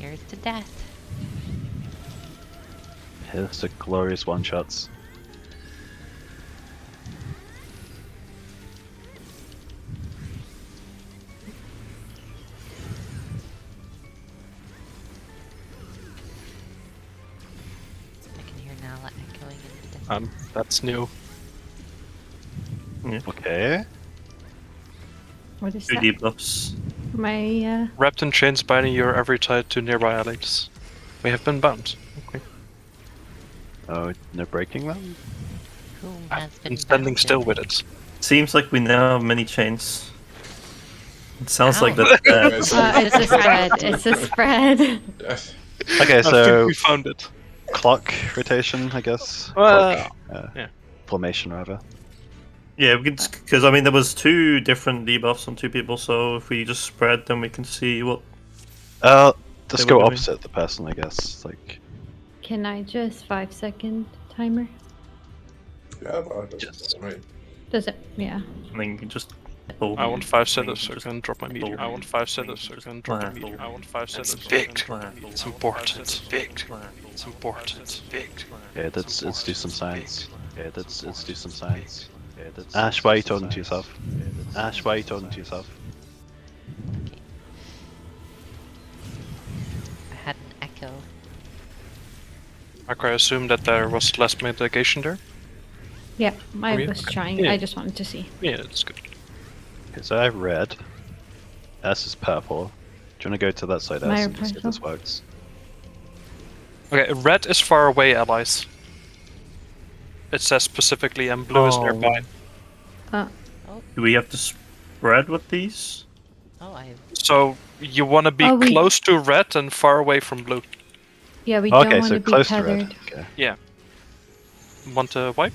Here's to death. Here's the glorious one-shots. I can hear Nala echoing in the distance. That's new. Yeah. Okay. What is 2 that? debuffs. My Wrapped in chains binding your every tied to nearby allies. We have been bound. Okay. Oh, no breaking them? Whom has I've been been standing bounded? still with it. Seems like we now have many chains. It sounds like Ow. that's dead. it's a spread. It's a spread. Death. Okay, I think so we found it. clock rotation, I guess. Well, Clock, yeah. formation, rather. Yeah, we could, because I mean there was 2 different debuffs on 2 people, so if we just spread, then we can see what. Just They were go doing. opposite the person, I guess. Like, Can I just 5-second timer? Yeah, but that's Yes. right. Does it? Yeah. And then you can just. pull. I want 5 I mean, setups so I just can drop my meteor. I want 5 setups so I can drop my meteor. I want 5 setups so I big. can drop my meteor. It's important. It's big. It's important. It's big. yeah, let's do some science. Yeah, let's do some science. Yeah, Ash, why are you talking to yourself? Ash, why are you talking to yourself? I had an echo. Mark, I assume that there was less mitigation there? Yeah, I you? was Okay. trying. Yeah. I just wanted to see. Yeah, that's good. Okay, so I have red. S is purple. Do you want to go to that side My S and just see if this purple. works? Okay, red is far away allies. It says specifically, and blue is Oh. nearby. Do we have to spread with these? Oh, I So you want to be Oh, we- close to red and far away from blue. Yeah, we don't Okay, want so to be close to tethered. red. Okay. Want to wipe?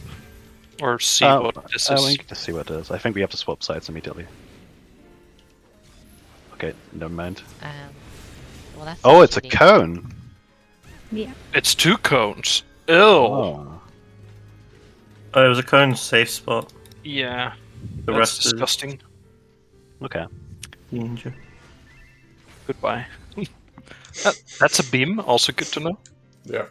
Or see Oh, what this I is? want to see what it is. I think we have to swap sides immediately. Okay, never mind. well that's Oh, it's a shitty. cone! Yeah. It's 2 cones. Ew. Oh. Oh, it was a cone safe spot. Yeah. The That's rest disgusting. Okay. is ninja. Goodbye. That's a beam, also good to know. Yeah.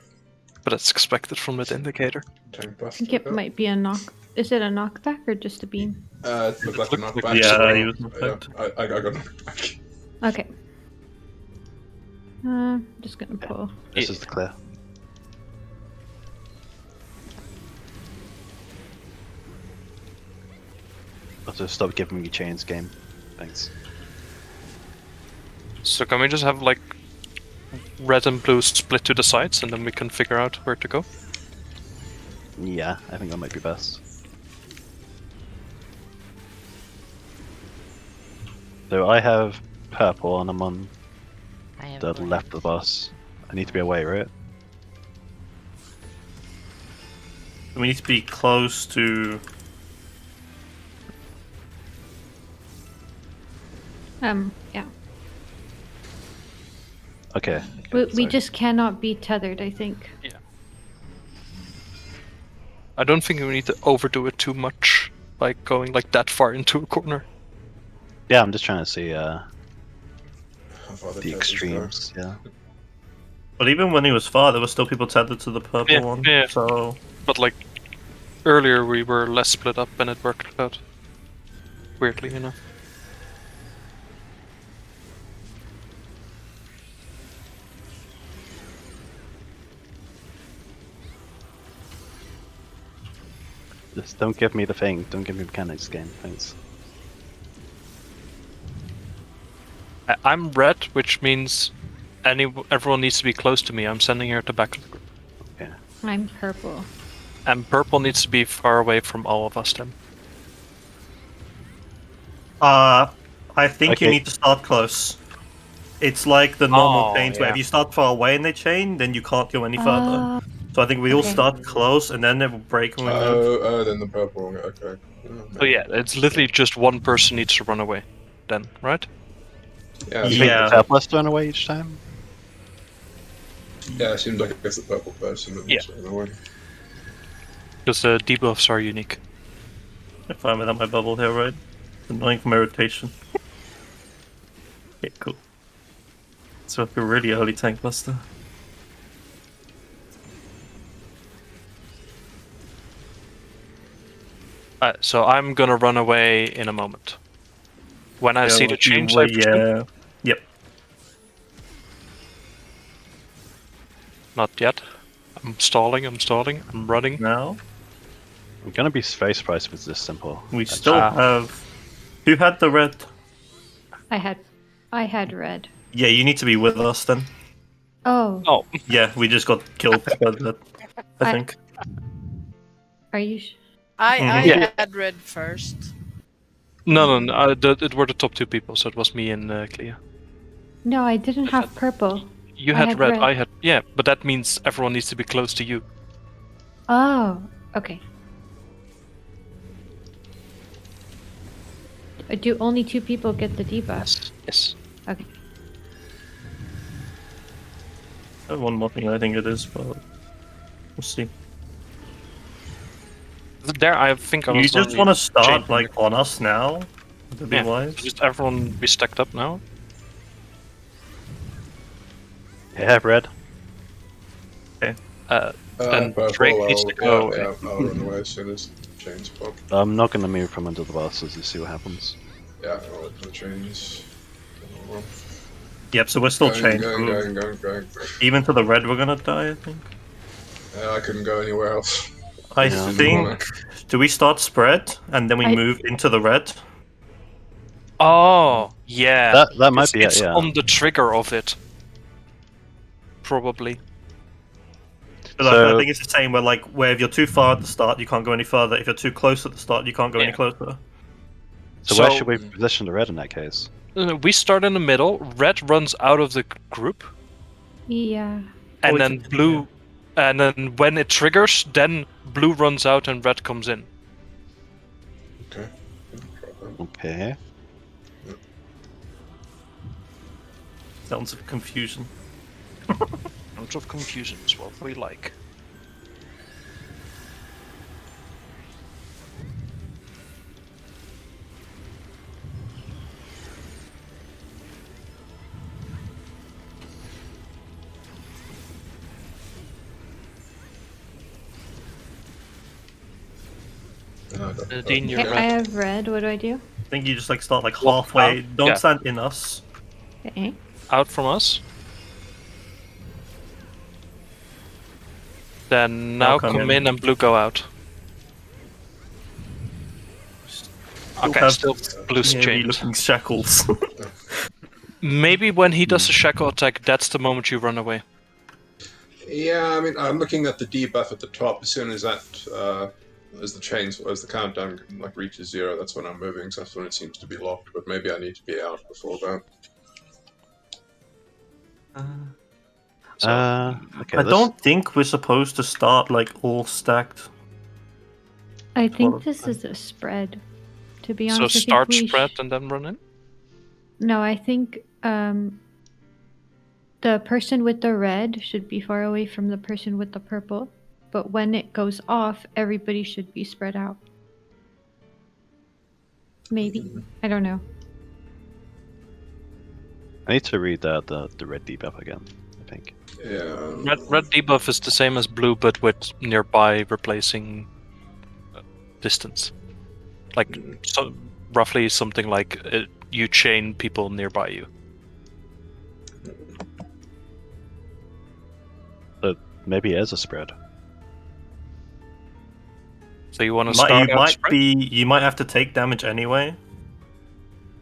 But it's expected from that indicator. Tank I buff. think it might be a knock. Is it a knockback or just a beam? It looked like a looked like- knockback. Yeah, so, he was yeah, knocked. I got knocked back. Okay. Just gonna pull. This Yeah. is the clear. Also, stop giving me chains game. Thanks. So can we just have like red and blue split to the sides and then we can figure out where to go? Yeah, I think that might be best. So I have purple and I'm on I have the black. left of the boss. I need to be away, right? We need to be close to. Yeah. Okay. We sorry. just cannot be tethered, I think. I don't think we need to overdo it too much, like going like that far into a corner. Yeah, I'm just trying to see How far the tether's go. extremes. Yeah. But even when he was far, there were still people tethered to the purple Yeah, one. yeah. So But like earlier we were less split up and it worked out. Weirdly enough. Just don't give me the thing. Don't give me mechanics game. Thanks. I'm red, which means everyone needs to be close to me. I'm sending her to back of the group. Okay. I'm purple. And purple needs to be far away from all of us then. I think you Okay. need to start close. It's like the normal Oh, chains where yeah. if you start far away in the chain, then you can't go any further. So I think we all okay. start close and then it will break when we move. Oh, then the purple one. Okay. So yeah, it's literally just one person needs to run away then, right? Yeah, You think Yeah. the purple has to run away each time? yeah, it seems like it's the purple person that Yeah. needs to run away. Because the debuffs are unique. If I'm without my bubble here, right? Annoying from my rotation. Yeah, cool. It's like a really early tank buster. So I'm gonna run away in a moment. When I see the change, I presume? yeah. Yep. Not yet. I'm stalling, I'm running. Now I'm gonna be very surprised if it's this simple. we actually. still have. Who had the red? I had red. Yeah, you need to be with us then. Oh, Oh, Yeah, we just got killed by that. I think. are you? I Yeah. had red first. no. It were the top two people, so it was me and Clea. No, I didn't have purple. You I had had red, red. I had... Yeah, but that means everyone needs to be close to you. Oh, okay. Do only 2 people get the debuff? Yes. Okay. One more thing, I think it is, but we'll see. There, I think I was You just only want to start changing like on us now? Would that be Yeah, wise? just everyone be stacked up now. Yeah, red. Then purple, Drake needs to go. Yeah, I'll run away as soon as chains pop. I'm not gonna move from under the bosses to see what happens. Yeah, I'll let the chains. Yep, so we're still chained. Going. Even to the red, we're gonna die, I think. I couldn't go anywhere else. I Yeah. think. Do we start spread and then we move into the red? Oh, yeah. That might be it, It's yeah. on the trigger of it. Probably. But So- I think it's the same where if you're too far at the start, you can't go any further. If you're too close at the start, you can't go any Yeah. closer. So where should we position the red in that case? We start in the middle. Red runs out of the group, Yeah. and Oh, then it's- blue. And then when it triggers, then blue runs out and red comes in. Okay. Okay. Sounds of confusion. Lots of confusion is what we like. Dean, you're Okay, I have red. What do I do? I think you just start halfway. Don't yeah. stand in us. Okay. Out from us. Then now come come in. in and blue go out. Okay, have still blue's Heavy chained. looking shackles. Maybe when he does a shackle attack, that's the moment you run away. Yeah, I mean, I'm looking at the debuff at the top. As soon as that, as the countdown reaches 0, that's when I'm moving. So that's when it seems to be locked. But maybe I need to be out before that. Okay. I don't think we're supposed to start all stacked. I think Well, this is a spread. To be So honest, I think start we spread and then run in? No, I think the person with the red should be far away from the person with the purple. But when it goes off, everybody should be spread out. Maybe. I don't know. I need to read the red debuff again, I think. Yeah. Red debuff is the same as blue, but with nearby replacing distance. So roughly something like you chain people nearby you. But maybe it is a spread. So you want to start out spread? You might have to take damage anyway.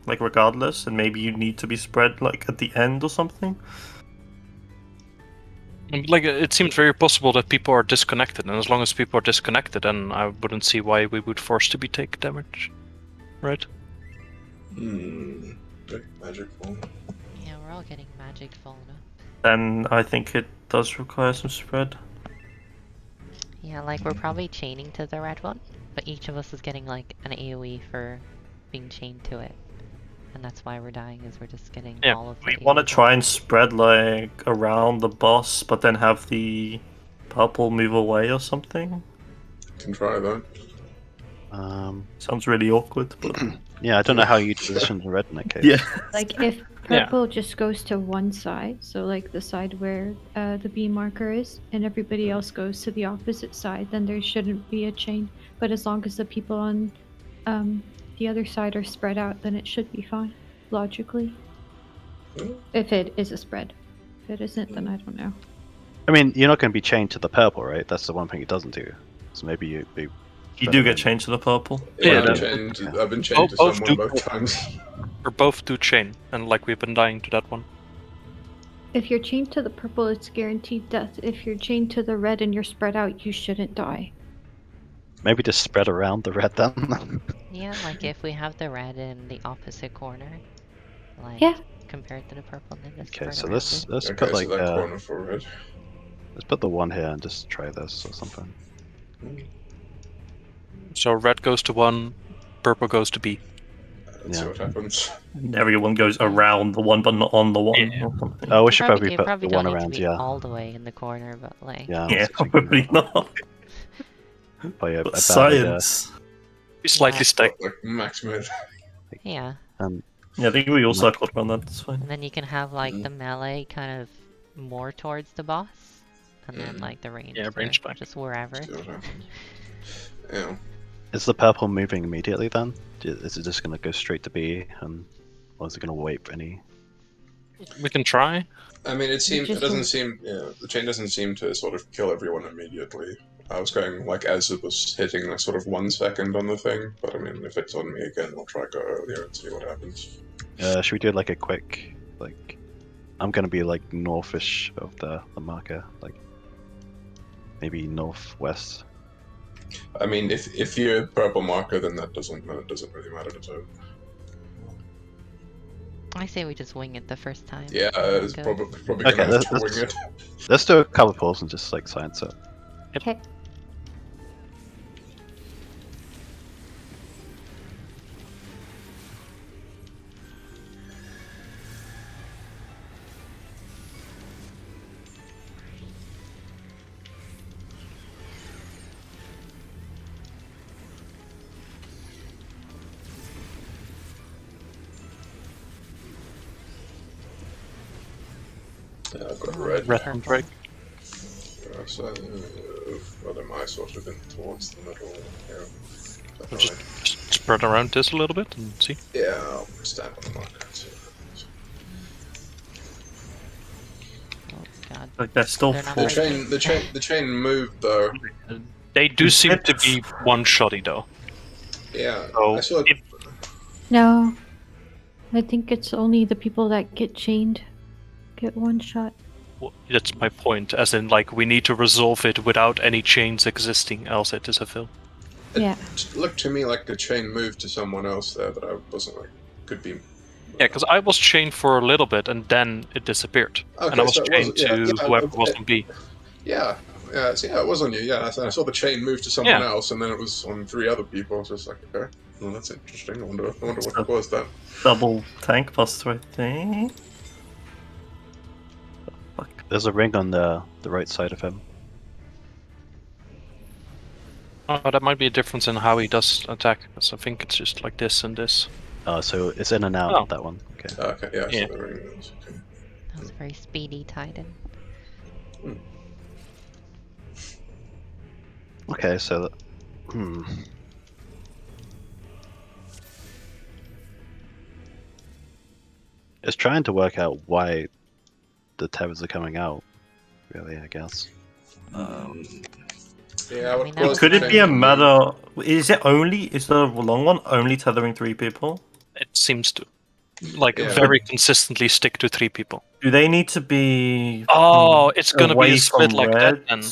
Regardless, and maybe you need to be spread at the end or something. It seems very possible that people are disconnected, and as long as people are disconnected, then I wouldn't see why we would force to be take damage, right? Magic form. Yeah, we're all getting magic falling up. Then I think it does require some spread. Yeah, we're probably chaining to the red one, but each of us is getting an AoE for being chained to it. And that's why we're dying, is we're just getting all of the We want to AoE. try and spread around the boss, but then have the purple move away or something. Can try that. Sounds really awkward, but Yeah, I don't know how you position the red in that case. Yeah. Like if Yeah. purple just goes to one side, so like the side where the B marker is, and everybody else goes to the opposite side, then there shouldn't be a chain. But as long as the people on the other side are spread out, then it should be fine, logically. If it is a spread. If it isn't, then I don't know. I mean, you're not going to be chained to the purple, right? That's the one thing it doesn't do. So maybe you be. You do get chained to the purple. Yeah, I've been chained to both someone do- both times. Or both do chain, and like we've been dying to that one. If you're chained to the purple, it's guaranteed death. If you're chained to the red and you're spread out, you shouldn't die. Maybe just spread around the red then. Yeah, like if we have the red in the opposite corner, like Yeah. compared to the purple, then just Okay, spread so around let's it. let's Okay, put so like that corner for red. let's put the one here and just try this or something. So red goes to 1, purple goes to B. Let's see Yeah. what happens. And everyone goes around the one, but not on the one. Yeah. Or something. Oh, we should You probably put probably the one don't need to around. be Yeah, all the way in the corner, but like yeah. I Yeah, was thinking probably about not. that. Probably a But bad science. We slightly stack. Like max mid. yeah. idea. Yeah, I think we all circled around that. That's fine. And then you can have like the melee kind of more towards the boss, and then like the range. Yeah, range back. just wherever. See what happens. Yeah. Is the purple moving immediately then? Is it just going to go straight to B, or is it going to wait for any? We can try. I mean, it just doesn't don't- seem, yeah, the chain doesn't seem to sort of kill everyone immediately. I was going, like, as it was hitting, like, sort of 1 second on the thing, but I mean, if it's on me again, I'll try go earlier and see what happens. Should we do like a quick, like, I'm going to be like northish of the marker, like maybe northwest. I mean, if you're purple marker, then that doesn't really matter to do. I say we just wing it the first time. Yeah, it's Go. probably Okay, gonna have to let's- wing it. Let's do a couple pulls and just like science it. Okay. Yeah, I've got red. Red and break. So, what am I sort of in towards the middle? Yeah. We'll just spread around this a little bit and see. Yeah, I'll stand on the marker. So. Oh god. Like they're still They're not full. The chain moved though. They do seem to be one-shotty though. Yeah, So I saw it. if- No. I think it's only the people that get chained get one shot. Well, that's my point, as in, like, we need to resolve it without any chains existing, else it is a fill. Yeah. It looked to me like the chain moved to someone else there, but I wasn't like could be. Yeah, because I was chained for a little bit, and then it disappeared. Okay, and I was so it chained was- yeah, to yeah, whoever okay. was on B. Yeah, it was on you. Yeah, I saw the chain move to someone Yeah. else, and then it was on 3 other people. I was just like, okay, well that's interesting. I wonder what caused that. Double tank buster, I think. Fuck. There's a ring on the right side of him. Oh, that might be a difference in how he does attack. So I think it's just like this and this. So it's in and out Oh. that one. Okay. Okay, yeah, Yeah. so the ring is okay. That was very speedy, Titan. Okay, so it's trying to work out why the tethers are coming out. Really, I guess. Yeah, I what mean, that caused was Could the it chain be a to move? matter? Is the long one only tethering 3 people? It seems to, like, Yeah. very consistently stick to 3 people. Do they need to be? Oh, it's gonna be away a split from like that red? then.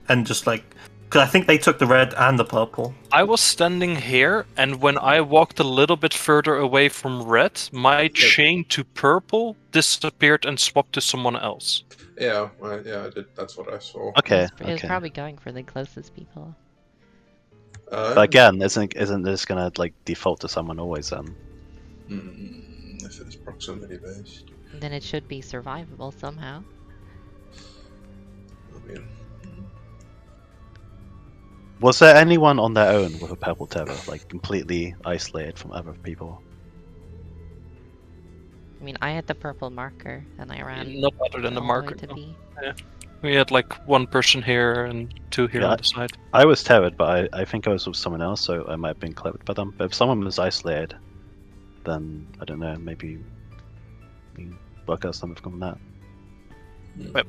And just like, because I think they took the red and the purple. I was standing here, and when I walked a little bit further away from red, my chain to purple disappeared and swapped to someone else. Yeah, yeah, I did. That's what I saw. Okay. It was Okay. probably going for the closest people. But again, isn't this gonna like default to someone always then? If it's proximity based, Then it should be survivable somehow. I mean, Was there anyone on their own with a purple tether, like completely isolated from other people? I mean, I had the purple marker, and I ran Not other than the all marker. the way to No. B. We had like one person here and two here Yeah, on the side. I was tethered, but I think I was with someone else, so I might have been clipped by them. But if someone was isolated, then I don't know, maybe we can work out something from that.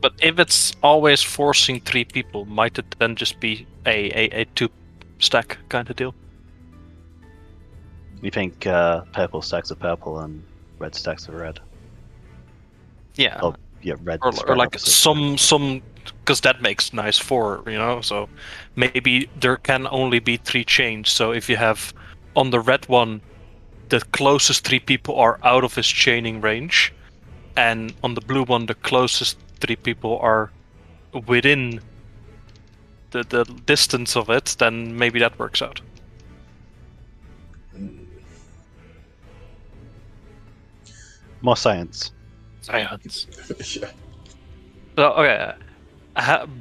But if it's always forcing 3 people, might it then just be a 2-stack kind of deal? You think purple stacks of purple and red stacks of red? Yeah. Oh, yeah, red. Or spread like opposite. some because that makes nice 4, you know. So maybe there can only be 3 chains. So if you have on the red one, the closest 3 people are out of his chaining range, and on the blue one, the closest 3 people are within the distance of it, then maybe that works out. More science. Science. Yeah. So, okay.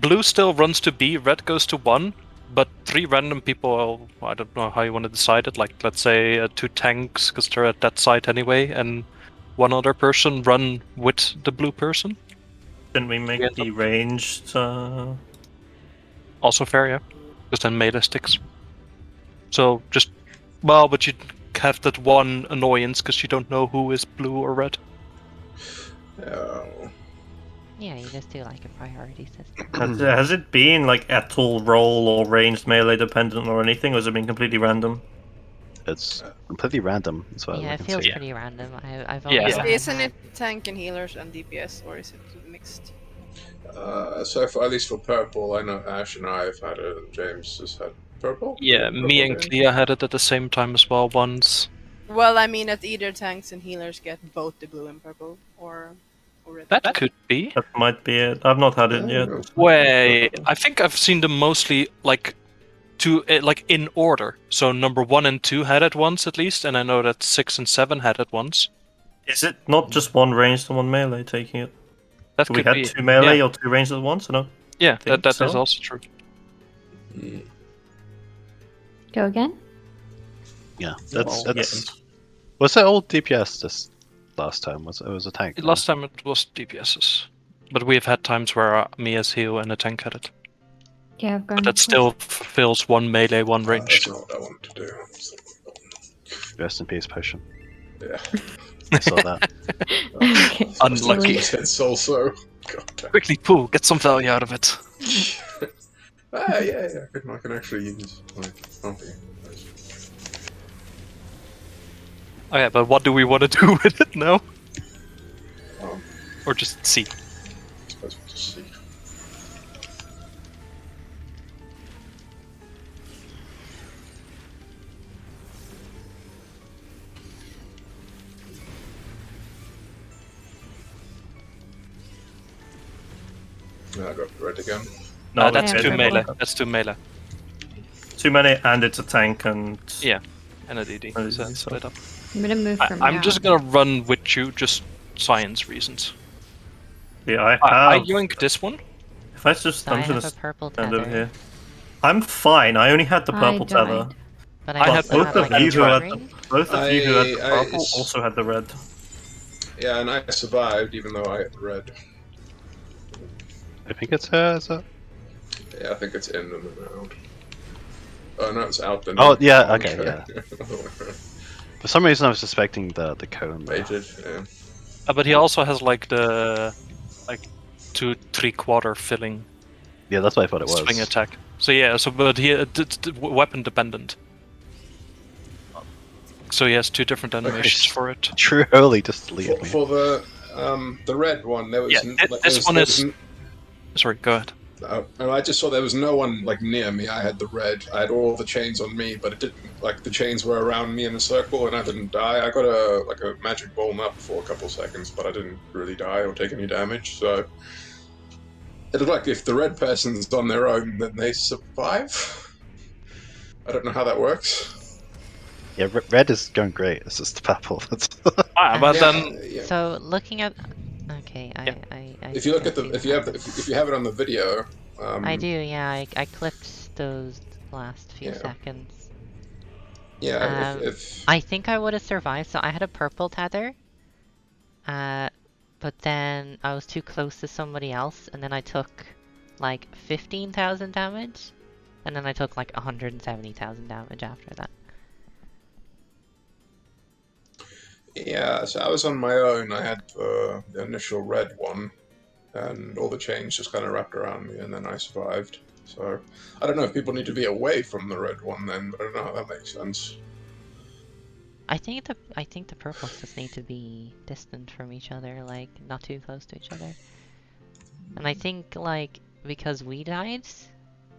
Blue still runs to B, red goes to 1, but 3 random people, I don't know how you want to decide it, like let's say 2 tanks, because they're at that site anyway, and 1 other person run with the blue person. Can we make the ranged? Also fair, yeah. Because then melee sticks. So just, well, but you have that one annoyance because you don't know who is blue or red. Oh. Yeah, you just do like a priority system. Has it been like at all roll or ranged melee dependent or anything, or has it been completely random? It's completely random, as well Yeah, as I it can feels see. pretty random. I've Yeah. always only Isn't had... it tank and healers and DPS, or is it mixed? So for at least for purple, I know Ash and I have had it, and James has had purple. Yeah, Purple me and game? Clea had it at the same time as well once. Well, I mean that either tanks and healers get both the blue and purple, or red. That could be. That might be it. I've not had it yet. Wait, I think I've seen them mostly like like in order. So number 1 and 2 had it once at least, and I know that 6 and 7 had it once. Is it not just one ranged and one melee taking it? That We could had be. 2 melee Yeah, or 2 ranged at once, or no? yeah, think that so. is also true. Go again? Yeah, Well, that's. Was it all DPS this last time? It was a tank? Last time it was DPSs, but we've had times where me as heal and a tank had it. Yeah, I've gone. But that still fills 1 melee, 1 That's ranged. not what I wanted to do. Rest in peace, potion. Yeah. I saw that. Okay. Unlucky. It's also. God damn. Quickly, Pooh, get some value out of it. Yeah. I can actually use like something. Okay, but what do we want to do with it now? Um, Or just see? I suppose we'll just see. I got red again. No, That's Yeah, 2 red melee. one. That's 2 melee. 2 melee and it's a tank and Yeah, and a DD. Oh, So so- split up. I'm gonna move from I'm now. just gonna run with you, just science reasons. yeah, I I have. yoink this one. If I just, So I I'm have just a purple stand over tether, here. I'm fine. I only had the I purple tether. died. but I I had also both have of like you a who had ring. Both of you who had the I- purple also had the red. Yeah, and I survived even though I had red. I think it's her, is it? Yeah, I think it's in and then out. Oh no, it's out then. Oh, yeah, okay, yeah. For some reason, I was suspecting the cone. there. Mated, yeah. But he also has like the 2 3/4 filling Yeah, that's what I thought it was. swing attack. So yeah, but he weapon dependent. So he has 2 different animations for it. True Holy just deleted me. For the red one, there was Yeah, this one is. Sorry, go ahead. and I just saw there was no one like near me. I had the red. I had all the chains on me, but it didn't like the chains were around me in a circle, and I didn't die. I got a magic bomb up for a couple seconds, but I didn't really die or take any damage. So it looked like if the red person's on their own, then they survive. I don't know how that works. Yeah, red is going great. It's just the purple. That's But Yeah, then yeah. So looking at, okay, Yeah. I If you look at think I if you have it on the video, I do, yeah. I clipped those last few Yeah. seconds. Yeah, if I think I would have survived. So I had a purple tether. But then I was too close to somebody else, and then I took like 15,000 damage, and then I took like 170,000 damage after that. yeah, so I was on my own. I had the initial red one, and all the chains just kind of wrapped around me, and then I survived. So I don't know if people need to be away from the red one then, but I don't know how that makes sense. I think the purples just need to be distant from each other, like not too close to each other. And I think like because we died,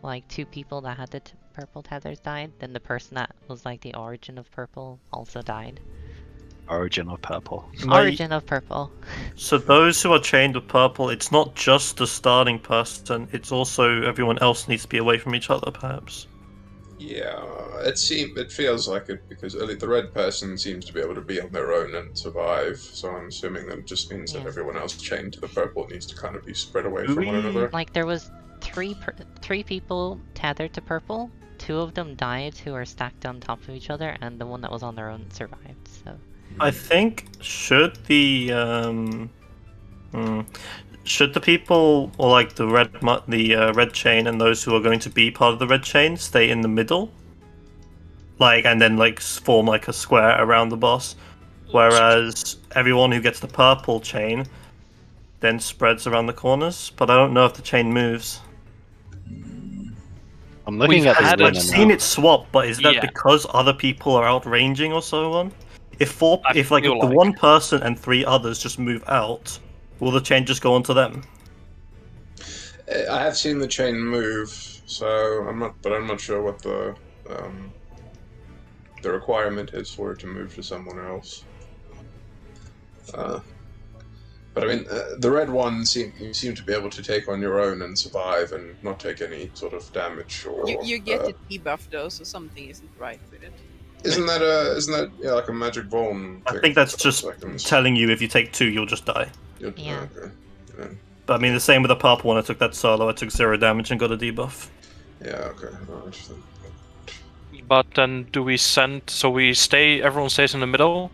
like 2 people that had the purple tethers died, then the person that was like the origin of purple also died. Origin of purple. Origin of purple. So those who are chained with purple, it's not just the starting person, it's also everyone else needs to be away from each other, perhaps. Yeah, it feels like it because the red person seems to be able to be on their own and survive. So I'm assuming that just means that Yeah. everyone else chained to the purple needs to kind of be spread away Do from one we- another. Like there was 3 people tethered to purple. 2 of them died who are stacked on top of each other, and the one that was on their own survived. So I think should the people or like the red chain and those who are going to be part of the red chain stay in the middle, like and then like form like a square around the boss, whereas everyone who gets the purple chain then spreads around the corners. But I don't know if the chain moves. I'm looking at the had arena I've seen now. it swap, but is that Yeah. because other people are outranging or so on? If like feel the like- 1 person and 3 others just move out, will the chain just go onto them? I have seen the chain move, so I'm not sure what the requirement is for it to move to someone else. But I mean, the red one you seem to be able to take on your own and survive and not take any sort of damage or. You get the debuff though, so something isn't right with it. Isn't that yeah, like a magic bone? I thing think that's for just seconds? telling you if you take 2, you'll just die. Yeah. Okay. Yeah. But I mean, the same with the purple one. I took that solo. I took 0 damage and got a debuff. Yeah. Okay. Oh, interesting. But then do we send? So we stay. Everyone stays in the middle.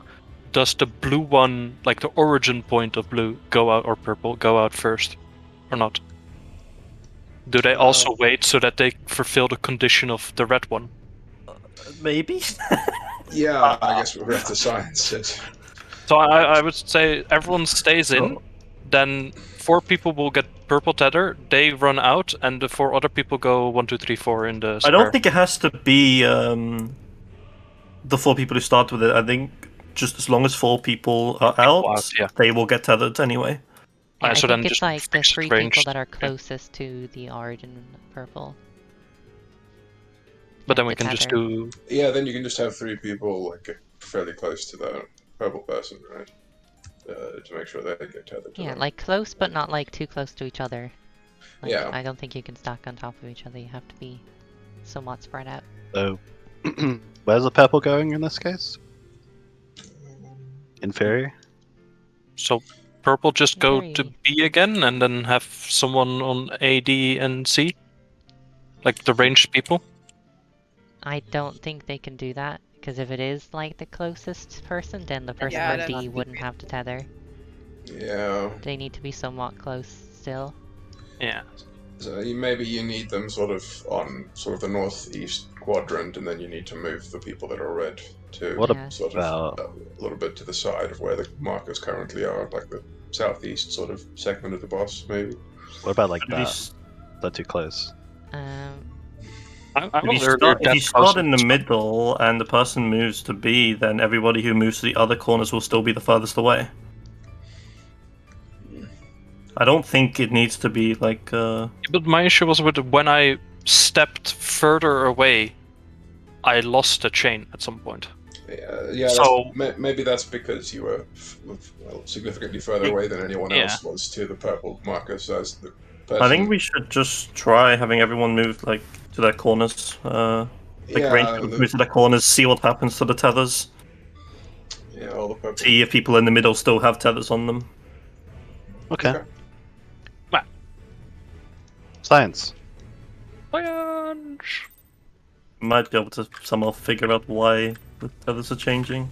Does the blue one, like the origin point of blue, go out or purple go out first, or not? Do they also wait so that they fulfill the condition of the red one? Maybe. Yeah, I guess we'll have to science it. So I would say everyone stays in. Then 4 people will get purple tether. They run out, and the 4 other people go 1, 2, 3, 4 in the I square. don't think it has to be the 4 people who start with it. I think just as long as 4 people are out, yeah. they will get tethered anyway. Yeah, I so then think it's just like the fix 3 range. people that are Yeah. closest to the origin purple. But get then we the can just tether. do. Yeah, then you can just have 3 people like get fairly close to the purple person, right? To make sure they get tethered to Yeah, them. like close, but not like too close to each other. Like, Yeah. I don't think you can stack on top of each other. You have to be somewhat spread out. So, where's the purple going in this case? Inferior? So purple just go to Very- B again, and then have someone on A, D, and C, like the ranged people. I don't think they can do that, because if it is like the closest person, then the person Yeah, on that's D wouldn't have to tether. Yeah. They need to be somewhat close still. Yeah. So maybe you need them sort of on sort of the northeast quadrant, and then you need to move the people that are red to What Yeah. sort about- of a little bit to the side of where the markers currently are, like the southeast sort of segment of the boss, maybe. What about like If you that? s- They're too close. I If you was start, earlier if you that start close in the to- middle and the person moves to B, then everybody who moves to the other corners will still be the furthest away. I don't think it needs to be like. But my issue was with when I stepped further away, I lost the chain at some point. Yeah. So- Maybe that's because you were significantly further away than anyone Yeah. else was to the purple markers as the I person. think we should just try having everyone move like to their corners. Like range people move to their corners, see what happens to the tethers. Yeah, all the purple. See if people in the middle still have tethers on them. Okay. Okay. Science. Science. Might be able to somehow figure out why the tethers are changing.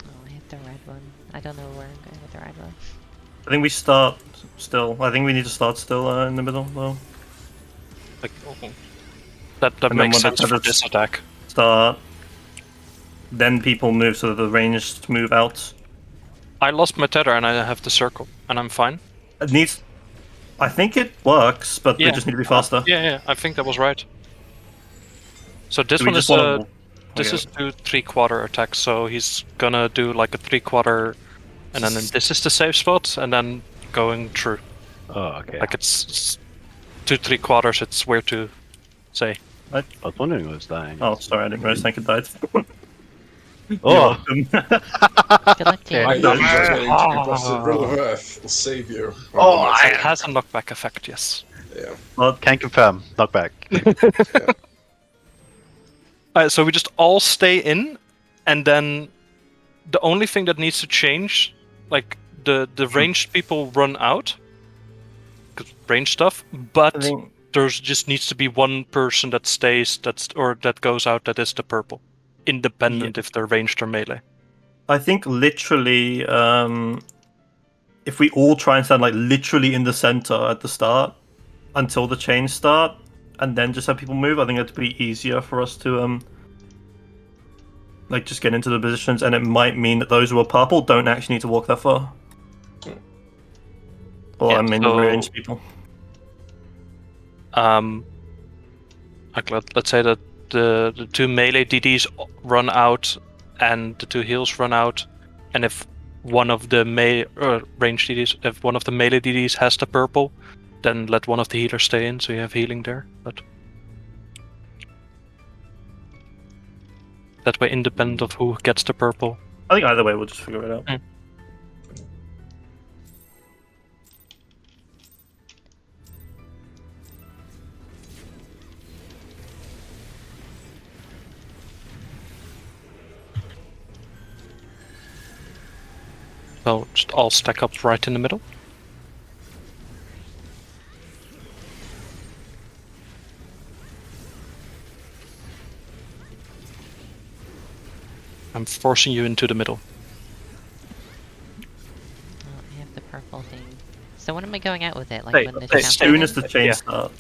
Oh, I hit the red one. I don't know where I'm going with the red one. I think we start still. I think we need to start still in the middle, though. Like, that And then makes when sense the for tethers this attack. start, then people move so that the ranged move out. I lost my tether and I have the circle, and I'm fine. It needs. I think it works, but Yeah. we just need to be faster. Yeah, I think that was right. So this Do we one just is wanna- this okay. is 2 3/4 attacks, so he's gonna do like a 3/4, and then this is the safe spot, and then going through. Oh, okay. Like it's 2 3/4. It's weird to say. I was wondering who was dying. Oh, sorry, I didn't realize Tank had died. You're Oh, welcome. Good luck, team. I know you're just going to be Ah. busted. Rill of Earth will save you. Oh, it has a knockback effect, yes. Yeah. But can confirm. Knockback. So we just all stay in, and then the only thing that needs to change, like the ranged people run out, 'cause range stuff, I but think there's just needs to be one person that stays, that goes out, that is the purple, independent if they're ranged or melee. I think literally, if we all try and stand like literally in the center at the start until the chains start, and then just have people move, I think that'd be easier for us to like just get into the positions, and it might mean that those who are purple don't actually need to walk that far. Or Yeah, I mean, so- range people. Like let's say that the 2 melee DDs run out and the 2 heals run out, and if one of the range DDs, if one of the melee DDs has the purple, then let one of the healers stay in, so you have healing there. But that way, independent of who gets the purple. I think either way, we'll just figure it out. Mm. So just all stack up right in the middle. I'm forcing you into the middle. Oh, I have the purple thing. So when am I going out with it? Like Hey, when the hey, As countdown soon as is? the chains Yeah. start.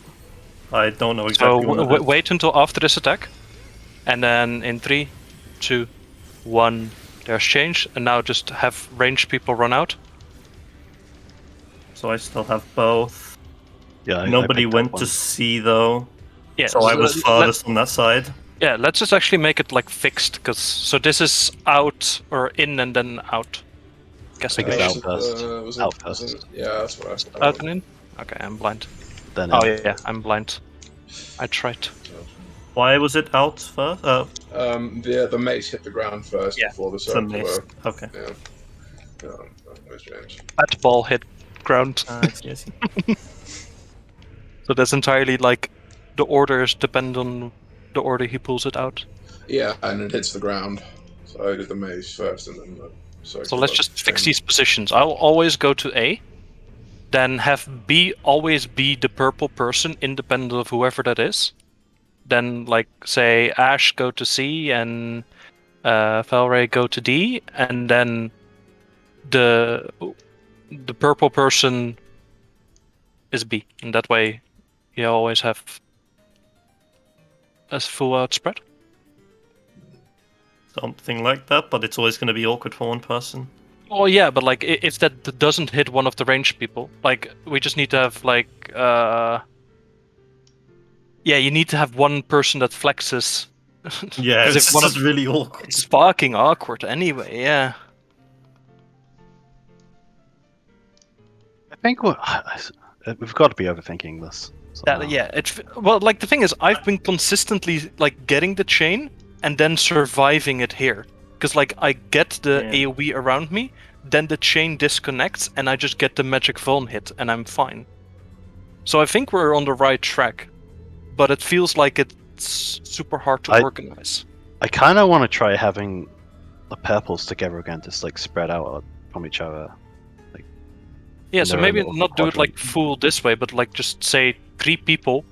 I don't know So exactly when that is. wait until after this attack, and then in 3, 2, 1, there's change, and now just have ranged people run out. So I still have both. Yeah. Nobody I picked went up to one. C though, Yeah, so I was farthest on that side. Yeah, let's just actually make it like fixed, because so this is out or in and then out. Guess think it's I out should- first. Was Out it, first. was it, yeah, that's what I thought. Out and in. Okay, I'm blind. Then Oh yeah, I'm blind. I tried. Why was it out first? The mace hit the ground first Yeah, before the It's a circle. miss. Okay. Yeah. That strange. That ball hit ground. I see, I see. So that's entirely like the orders depend on the order he pulls it out. Yeah, and it hits the ground. So I did the maze first, and then the circle. So let's just fix these positions. I'll always go to A, then have B always be the purple person, independent of whoever that is. Then, like, say Ash go to C and Valray go to D, and then the purple person is B, and that way you always have a full out spread. Something like that, but it's always going to be awkward for one person. Oh yeah, but like if that doesn't hit one of the ranged people, like we just need to have like yeah, you need to have one person that flexes. Yeah, 'Cause it's if one just of- really awkward. It's fucking awkward anyway. Yeah. I think we've got to be overthinking this. somehow. Yeah, well, like the thing is, I've been consistently like getting the chain and then surviving it here, because like I get the Yeah. AOE around me, then the chain disconnects, and I just get the magic vuln hit, and I'm fine. So I think we're on the right track, but it feels like it's super hard to organize. I kind of want to try having the purples together again, just like spread out from each other. Yeah, in so their maybe little not do it like quadrant. full this way, but like just say 3 people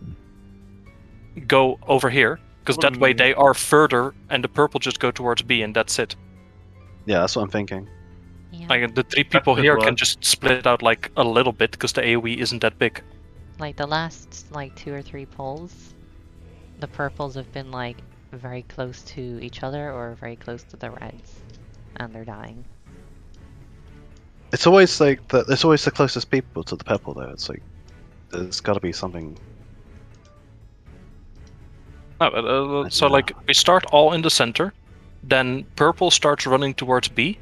go over here, because that way they are further, and the purple just go towards B, and that's it. Yeah, that's what I'm thinking. Yeah. Like the 3 people could here work. can just split out like a little bit, because the AoE isn't that big. Like the last like 2 or 3 polls, the purples have been like very close to each other or very close to the reds, and they're dying. It's always like it's always the closest people to the purple though. It's like there's got to be something. No, but, so like we start all in the center, then purple starts running towards B,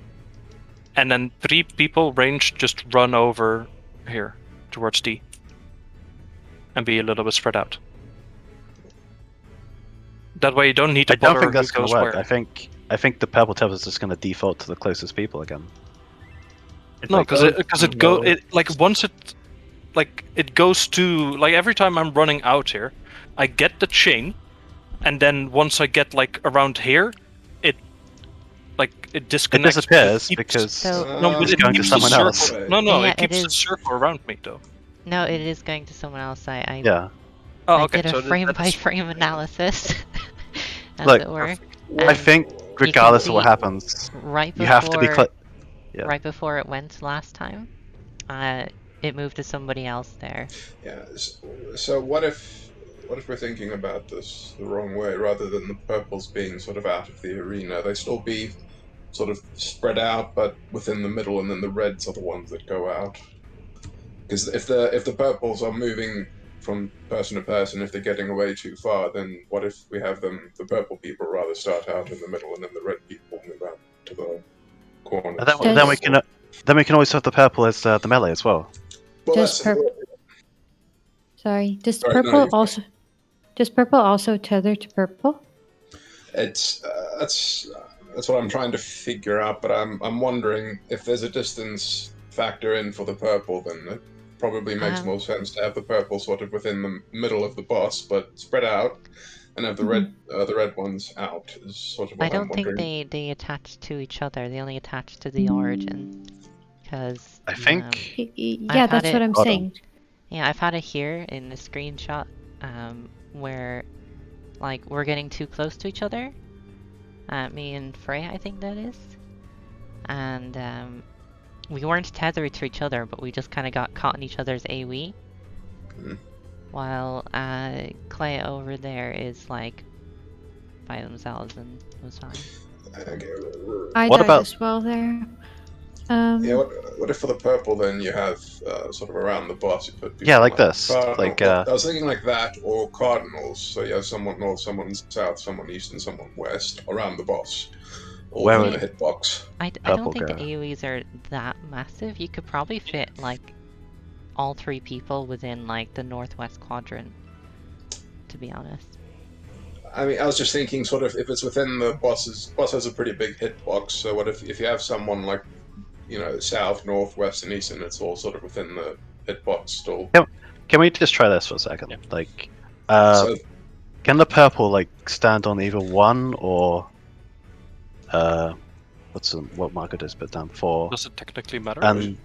and then 3 people range just run over here towards D, and be a little bit spread out. That way you don't need to I don't bother think that's who gonna goes work. where. I think the purple tether is just gonna default to the closest people again. No, like, because it no. once it goes to like every time I'm running out here, I get the chain, and then once I get like around here, it It disconnects. disappears keeps- because So- No, but it's it going to keeps the someone else. circle. No, Yeah, it keeps it the is. circle around me though. No, it is going to someone else. I Yeah. Oh, I okay. did a So frame-by-frame analysis, as Look, it were. I And think you can regardless of what see happens, right you have to be before yeah. right before it went last time, it moved to somebody else there. Yeah. So what if we're thinking about this the wrong way? Rather than the purples being sort of out of the arena, they still be sort of spread out, but within the middle, and then the reds are the ones that go out. Because if the purples are moving from person to person, if they're getting away too far, then what if we have the purple people rather start out in the middle, and then the red people move out to the corner? And then we can always have the purple as the melee as well. Well, Does that's Sorry, does Sorry, no, purple you're fine. also tether to purple? it's that's what I'm trying to figure out. But I'm wondering if there's a distance factor in for the purple, then it probably makes more sense to have the purple sort of within the middle of the boss, but spread out, and have the red ones out. Is sort of what I don't I'm wondering. think they attach to each other. They only attach to the origin. Because I think Yeah, that's what I'm Hold on. saying. yeah, I've had it here in the screenshot, where like we're getting too close to each other. Me and Frey, I think that is, and we weren't tethered to each other, but we just kind of got caught in each other's AoE. While Clay over there is like by themselves and was fine. I What died about- as well there. Yeah, what if for the purple then you have sort of around the boss you put people Yeah, like this, like, I was thinking like that, or cardinals. So you have someone north, someone south, someone east, and someone west around the boss, all Where in would- the hitbox. I Purple don't think the go. AoEs are that massive. You could probably fit like all 3 people within like the northwest quadrant, to be honest. I mean, I was just thinking, sort of, if it's within the boss has a pretty big hitbox. So what if you have someone like, south, north, west, and east, and it's all sort of within the hitbox still. Can we just try this for a second? Yeah. Like, So can the purple like stand on either 1 or what marker does it put down? 4? Does it technically matter? And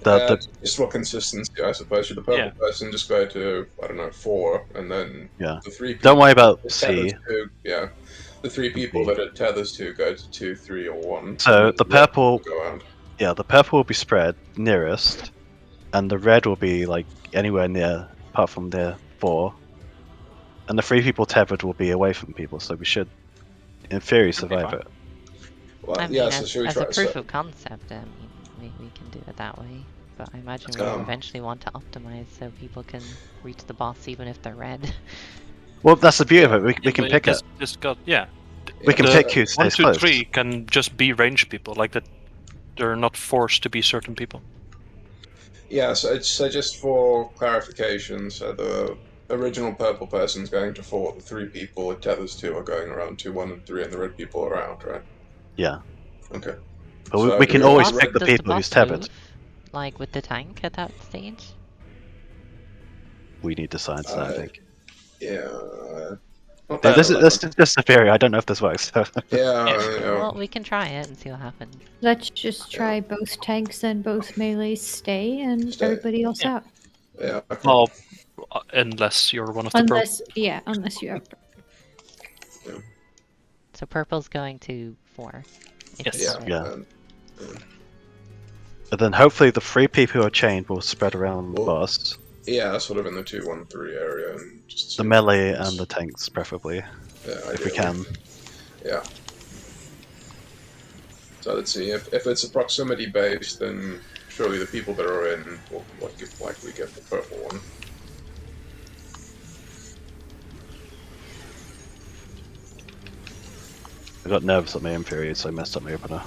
the just for consistency, I suppose. Should the purple person just go to 4, and then Yeah. the 3 people Don't worry about it C. tethers to, the 3 people that it tethers to go to 2, 3, or 1. So and the red purple- will go out. Yeah, the purple will be spread nearest, and the red will be like anywhere near, apart from the 4. And the 3 people tethered will be away from people, so we should, in theory, survive fine. it. Well, I mean, yeah. So should we as try? a proof of concept, I mean, we can do it that way. But I imagine we'll eventually want to optimize so people can reach the boss even if they're red. Well, that's the beauty of it. We can pick it. We We can The pick who 1, stays 2, close. 3 can just be range people, like that. They're not forced to be certain people. Yeah. So just for clarification, so the original purple person's going to 4. The 3 people it tethers to are going around 2, 1, and 3, and the red people are out, right? Yeah. Okay. But So we can the always red- pick the Does people boss who's tethered. move, like with the tank at that stage? We need the science, I think. Yeah. This is just a theory. I don't know if this works. Well, we can try it and see what happens. Let's just try both tanks and both melees stay and Stay. everybody else Yeah. out. Yeah. Okay. Well, unless you're one of the purple. Unless you have. So purple's going to 4. if Yes. you have it. Yeah. But then hopefully the 3 people who are chained will spread around the Well, boss. Yeah, sort of in the 2-1-3 area, and just The see melee what happens. and the tanks, preferably, Yeah, if we ideally. can. Yeah. So let's see. If it's a proximity based, then surely the people that are in will likely get the purple one. I got nervous at my aim period, so I messed up my opener.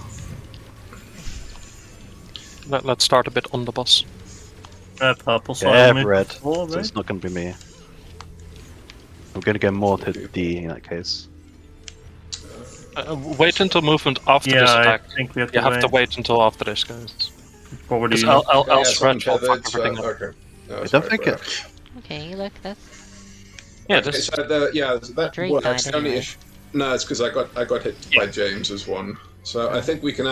Let's start a bit on the boss. Purple, so Yeah, I'll I have move red, forward, so right? it's not going to be me. I'm going to go more to D in that case. Wait until movement after this Yeah, I attack. think we have to You have to wait. wait until after this, guys. Probably Because not. else yeah, red will fuck untethered, everything up. okay. No, I don't sorry think for it. that. Okay, look, that's Yeah, Okay, this. so that Drake works. died The only anyway. issue. No, it's because I got hit by James's one. So I think we can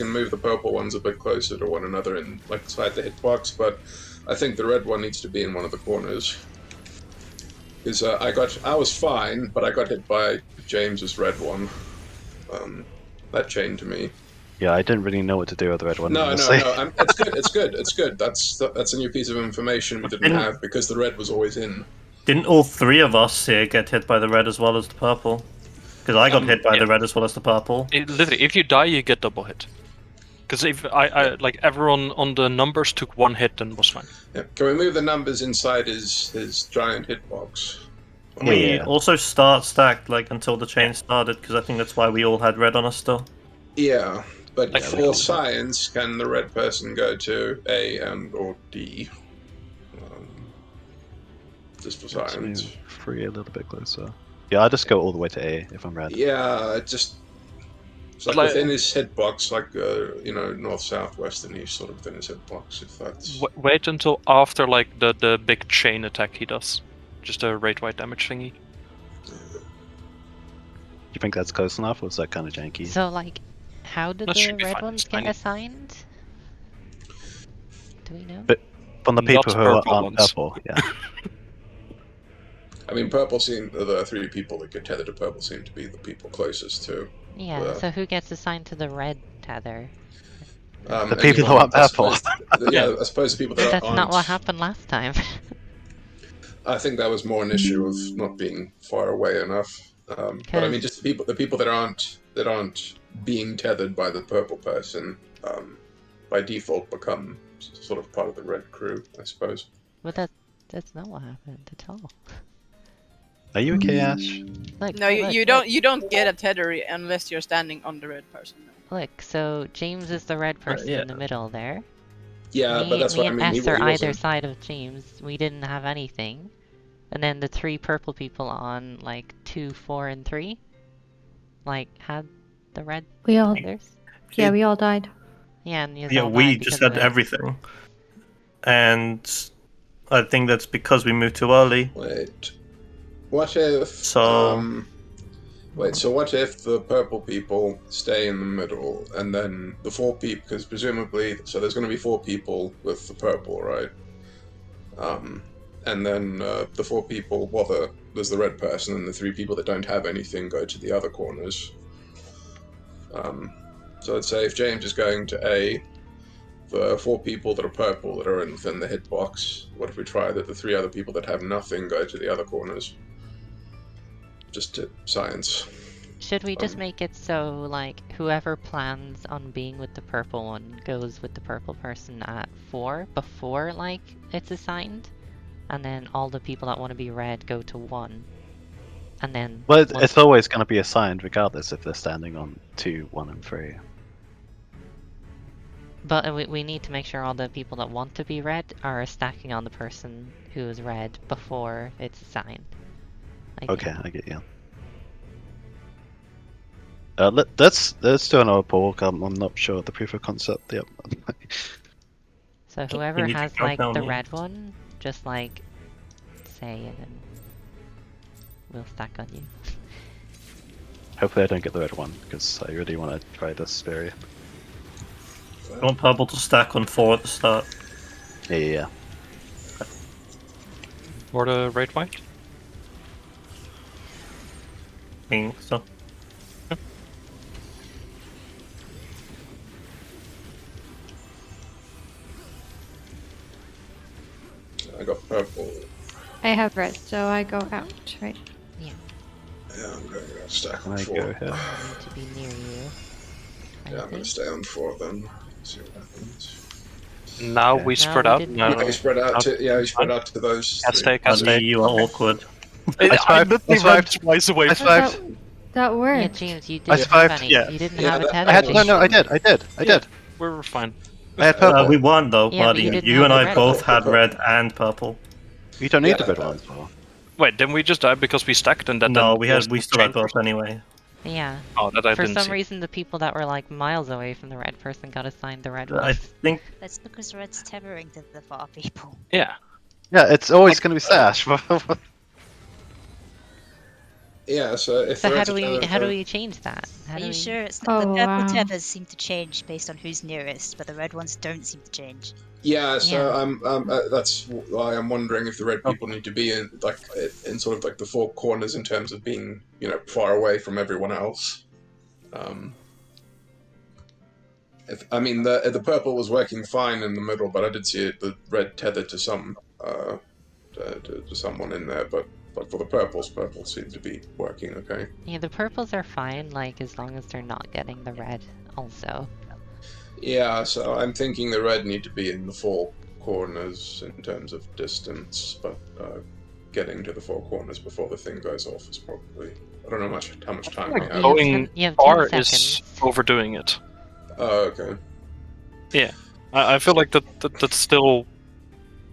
move the purple ones a bit closer to one another and like slide the hitbox, but I think the red one needs to be in one of the corners. Because I was fine, but I got hit by James's red one. That chained to me. Yeah, I didn't really know what to do with the red one. No. honestly. It's good. It's good. That's a new piece of information we didn't have because the red was always in. Didn't all 3 of us here get hit by the red as well as the purple? Because I got hit by the red as well as the purple. Literally, if you die, you get double hit. Because if like everyone on the numbers took 1 hit and was fine. Yeah. Can we move the numbers inside his giant hitbox? Can we Yeah. also start stacked like until the chain started? Because I think that's why we all had red on us still. Yeah, but Like, for science, can the red person go to A and or D? Just for Let's science. move 3 a little bit closer. Yeah, I'll just go all the way to A if I'm red. Yeah, it's like within his hitbox, like north, south, west, and east, sort of within his hitbox. If that's Wait until after like the big chain attack he does. Just a rate wide damage thingy. You think that's close enough, or is that kind of janky? So, like, how did That the should be red fine, ones it's get tiny. assigned? Do we know? But from the people Not who purple aren't ones. purple, yeah. I mean, purple seem the 3 people that get tethered to purple seem to be the people closest to. Yeah, so who gets assigned to the red tether? The people who aren't I purple. suppose- yeah, I suppose the people that That's aren't. not what happened last time. I think that was more an issue of not being far away enough. But I mean, just the people that aren't being tethered by the purple person, by default become sort of part of the red crew, I suppose. But that's not what happened at all. Are you okay, Ash? Look, No, look, you don't get a tether unless you're standing on the red person. No. Look, so James is the red person yeah. in the middle there. Yeah, me, but that's me what I and mean. S He are either wasn't. side of James. We didn't have anything. And then the 3 purple people on like 2, 4, and 3, like had the red We all, feathers. yeah, we all died. Yeah, and you Yeah, all we died just because of had it. everything. And I think that's because we moved too early. Wait. What if? So- Wait. So what if the purple people stay in the middle, and then the 4 people? Because presumably, so there's going to be 4 people with the purple, right? And then the 4 people. Well, there's the red person, and the 3 people that don't have anything go to the other corners. So let's say if James is going to A, the 4 people that are purple that are within the hitbox. What if we try that the 3 other people that have nothing go to the other corners? Just to science. Should we just make it so, like, whoever plans on being with the purple one goes with the purple person at 4 before, like, it's assigned? And then all the people that want to be red go to 1. And then... Well, once- it's always going to be assigned regardless if they're standing on 2, 1, and 3. But we need to make sure all the people that want to be red are stacking on the person who is red before it's assigned. I think. Okay, I get you. Let's do another poll. I'm not sure of the proof of concept. Yep. So whoever need to has count like down the here. red one, just like say and then we'll stack on you. Hopefully I don't get the red one because I really want to try this area. I want purple to stack on 4 at the start. Yeah. Or the red white? I think so. I got purple. I have red, so I go out, right? Yeah, I'm going to stack on I 4. go here. I need to be near you. I Yeah, I'm going think. to stay on 4 then. See what happens. Now Okay. we No, spread we out. didn't. No, Yeah, you spread out not- to you spread out to those. Can't 3. stay, can't Buddy, stay. you are awkward. I survived, literally I ran survived. twice away I from survived. That Yeah, worked. James, you I didn't survived, have any. yeah. You didn't Yeah, have a that- tether. I had was no. I fun. did. I did. We're fine. I had purple. We won though, Yeah, but buddy. you didn't You have and the I red both one. had red and purple. You don't need Yeah, the red ones. For. Wait, didn't we just die because we stacked and that No, then we lost had we the still had chain both anyway. Yeah. Oh, that I For didn't some see. reason, the people that were like miles away from the red person got assigned the red one. I think That's because Red's tethering to the far people. Yeah. Yeah, it's always going to be Sash. Yeah, so if So there how is do a- we change that? How Are do you we... sure it's Oh, the purple wow. tethers seem to change based on who's nearest, but the red ones don't seem to change. Yeah, so Yeah. that's why I'm wondering if the red Oh. people need to be in sort of like the 4 corners in terms of being far away from everyone else. I mean the purple was working fine in the middle, but I did see the red tethered to some to someone in there. But for the purple seemed to be working okay. Yeah, the purples are fine, like, as long as they're not getting the red also. Yeah, so I'm thinking the red need to be in the 4 corners in terms of distance, but getting to the 4 corners before the thing goes off is probably... I don't know how much time we Like, have. Going you have far 10 is seconds. overdoing it. Oh, okay. I feel like that's still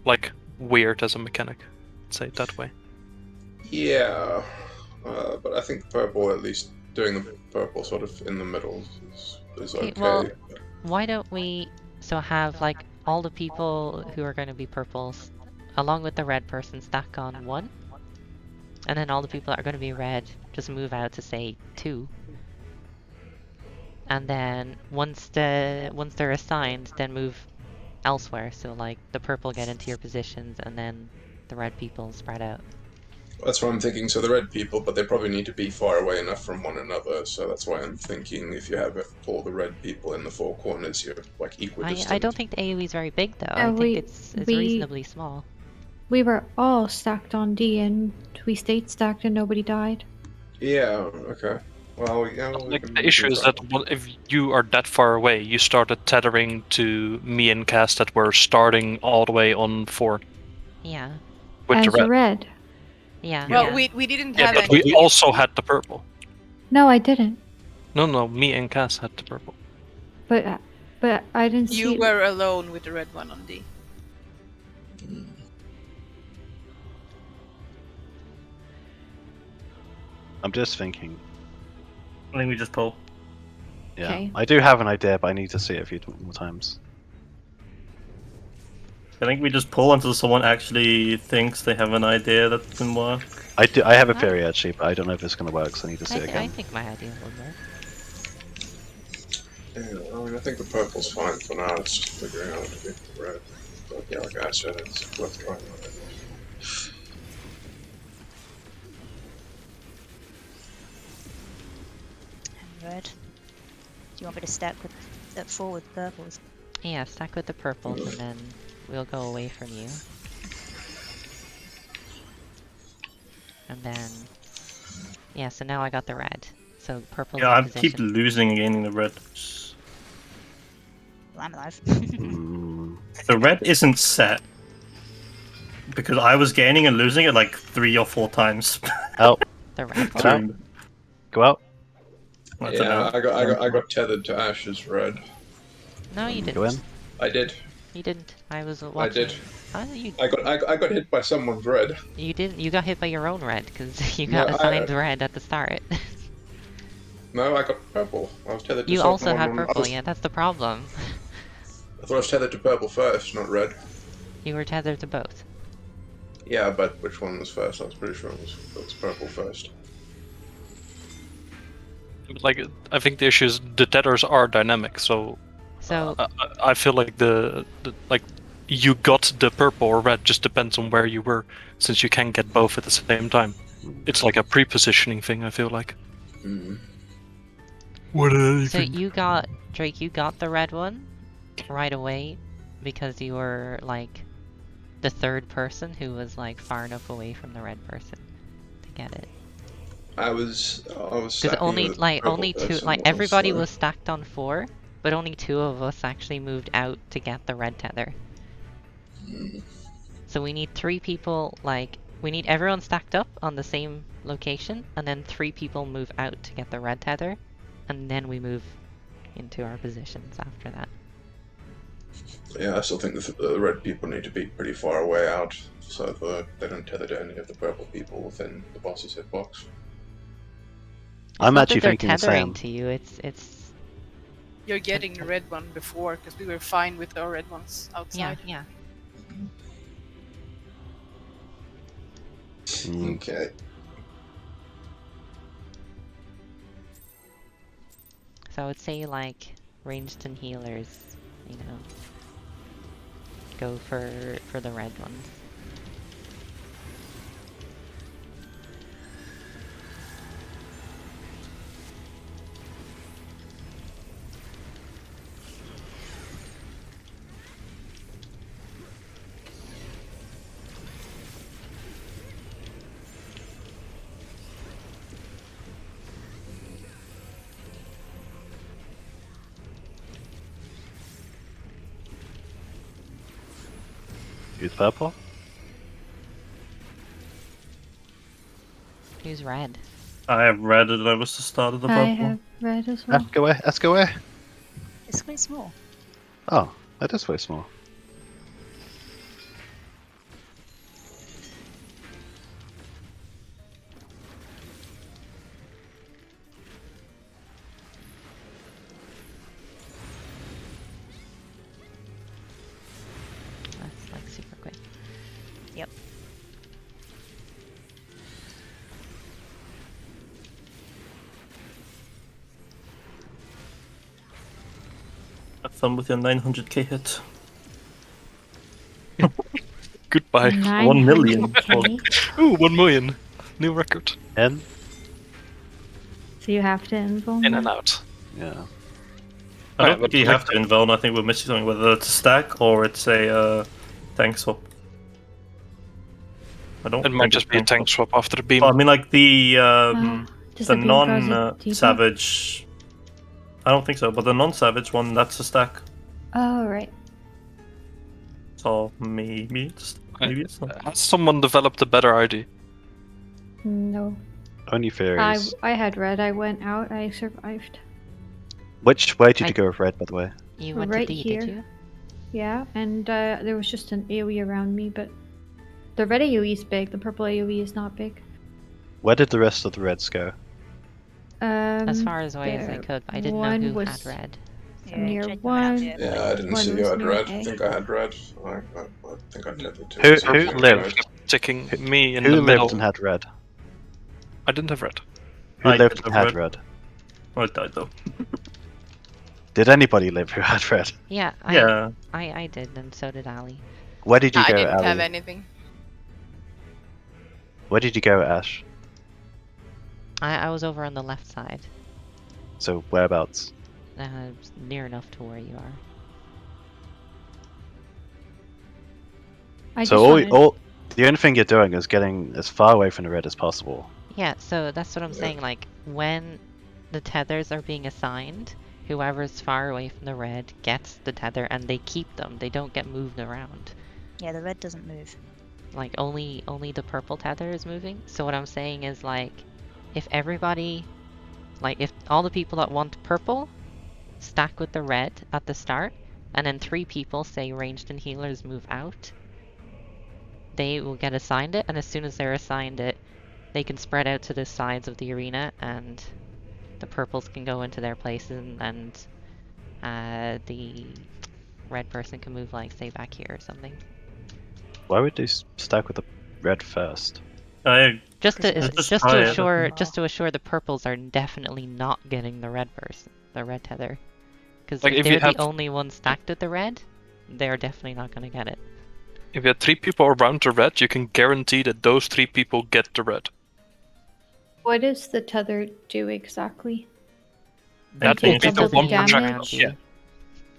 like weird as a mechanic. Say it that way. Yeah, but I think purple, at least doing the purple sort of in the middle is Okay, okay. well, why don't we have like all the people who are going to be purples along with the red person stack on 1, and then all the people that are going to be red just move out to say 2, and then once they're assigned, then move elsewhere. So like the purple get into your positions, and then the red people spread out. That's what I'm thinking. So the red people, but they probably need to be far away enough from one another. So that's why I'm thinking if you have all the red people in the 4 corners, you're like equidistant. I don't think the AoE is very big though. Yeah, I think it's reasonably small. We were all stacked on D, and we stayed stacked, and nobody died. Yeah. Okay. Well, yeah. we Like can the issue do is that if you are that far away, you started tethering to me and Cass that were starting all the way on 4 Yeah. with As the red. red. Yeah. Well, yeah. we didn't Yeah, have but any. we also had the purple. No, I didn't. No, me and Cass had the purple. But I didn't see. You were alone with the red one on D. I'm just thinking. I think we just pull. Yeah, Okay. I do have an idea, but I need to see it a few more times. I think we just pull until someone actually thinks they have an idea that can work. I have a theory actually, but I don't know if it's going to work, so I need to see it I again. think my idea would work. Yeah, I mean, I think the purple's fine for now. It's just figuring out how to get the red. But yeah, like I said, it's worth trying. Red. Do you want me to stack at 4 with purples? Yeah, stack with the purples, and then we'll go away from you. And then... Yeah, so now I got the red. So purple's Yeah, I in keep position. losing and gaining the red. Well, I'm alive. Mm, The red isn't set. Because I was gaining and losing it like 3 or 4 times. help! The red Go one? out! Go out! I don't know. Yeah, I got tethered to Ash's red. No, you Go in. didn't. I did. You didn't. I was watching. I did. Huh? You I got hit by someone's red. didn't. You got hit by your own red, because you No, got assigned red at the start. No, I got purple. I was tethered to You certain also one. had I purple, yeah, that's the problem. thought I was tethered to purple first, not red. You were tethered to both. Yeah, but which one was first? I was pretty sure it was purple first. Like, I think the issue is the tethers are dynamic, so So, I feel like the like you got the purple or red just depends on where you were, since you can get both at the same time. It's like a pre-positioning thing. I feel like. Mm. What do you so think? you got, Drake, you got the red one right away because you were, like, the third person who was, like, far enough away from the red person to get it. I was Because stacking only, with like, purple only two, person like, once, everybody so- was stacked on 4, but only 2 of us actually moved out to get the red tether. Mm. So we need 3 people, like, we need everyone stacked up on the same location, and then 3 people move out to get the red tether, and then we move into our positions after that. Yeah, I still think the red people need to be pretty far away out so that they don't tether to any of the purple people within the boss's hitbox. It's I'm not actually that they're thinking the tethering same. to you, it's... You're getting the red one before, because we were fine with our red ones Yeah, outside. yeah. Mm. Okay. So I would say, like, ranged and healers, you know, go for the red ones. Who's purple? Who's red? I have red, and I was the start of the I purple. have red as well. Ask away. Ask away. It's quite small. Oh, that is very small. That's, like, super quick. Yep. Have fun with your 900k hit. Goodbye. 1 million. 900K? Ooh, 1 million. New record. In? So you have to invul In now? and out. Yeah. I don't Right, think but you like have to invuln. I think we're missing something, whether it's a stack or it's a tank swap. I don't. It might think just it's be a tank swap after the beam. Well, I mean, like the Does the the beam cause a debuff? non-savage. I don't think so, but the non-savage one, that's a stack. Oh, right. So maybe it's not. Has someone developed a better ID? No. Only fairies. I had red. I went out. I survived. Which way did I- you go with red, by the way? You went Right to D, here. did you? Yeah, and there was just an AoE around me, but the red AoE is big. The purple AoE is not big. Where did the rest of the reds go? As far as away as I there could, but I didn't know one who was had red. Yeah, near check them out, one. yeah. Yeah, I didn't One see was who had near red. I A. think I had red. I think I tethered to Who something lived? red. Ticking me in Who the lived middle. and had red? I didn't have red. Who I lived did and have had red? I died though. Did anybody live who had red? Yeah, Yeah. I did, and so did Ali. Where did you I go, didn't Ali? have anything. Where did you go, Ash? I was over on the left side, So whereabouts? near enough to where you are. I So just wanted- the only thing you're doing is getting as far away from the red as possible. Yeah, so that's what I'm Yeah. saying, like, when the tethers are being assigned, whoever's far away from the red gets the tether, and they keep them. They don't get moved around. Yeah, the red doesn't move. Like, only the purple tether is moving. So what I'm saying is, like, if everybody, like, if all the people that want purple stack with the red at the start, and then 3 people, say ranged and healers, move out, they will get assigned it, and as soon as they're assigned it, they can spread out to the sides of the arena and the purples can go into their places, and the red person can move, like, say, back here or something. Why would they stack with the red first? Just to try it. assure the purples are definitely not getting the red person, the red tether. Because Like, if if you they're have- the only ones stacked with the red, they're definitely not gonna get it. If you have 3 people around the red, you can guarantee that those 3 people get the red. What does the tether do exactly? That take will be the double the one damage? projectile. Yeah.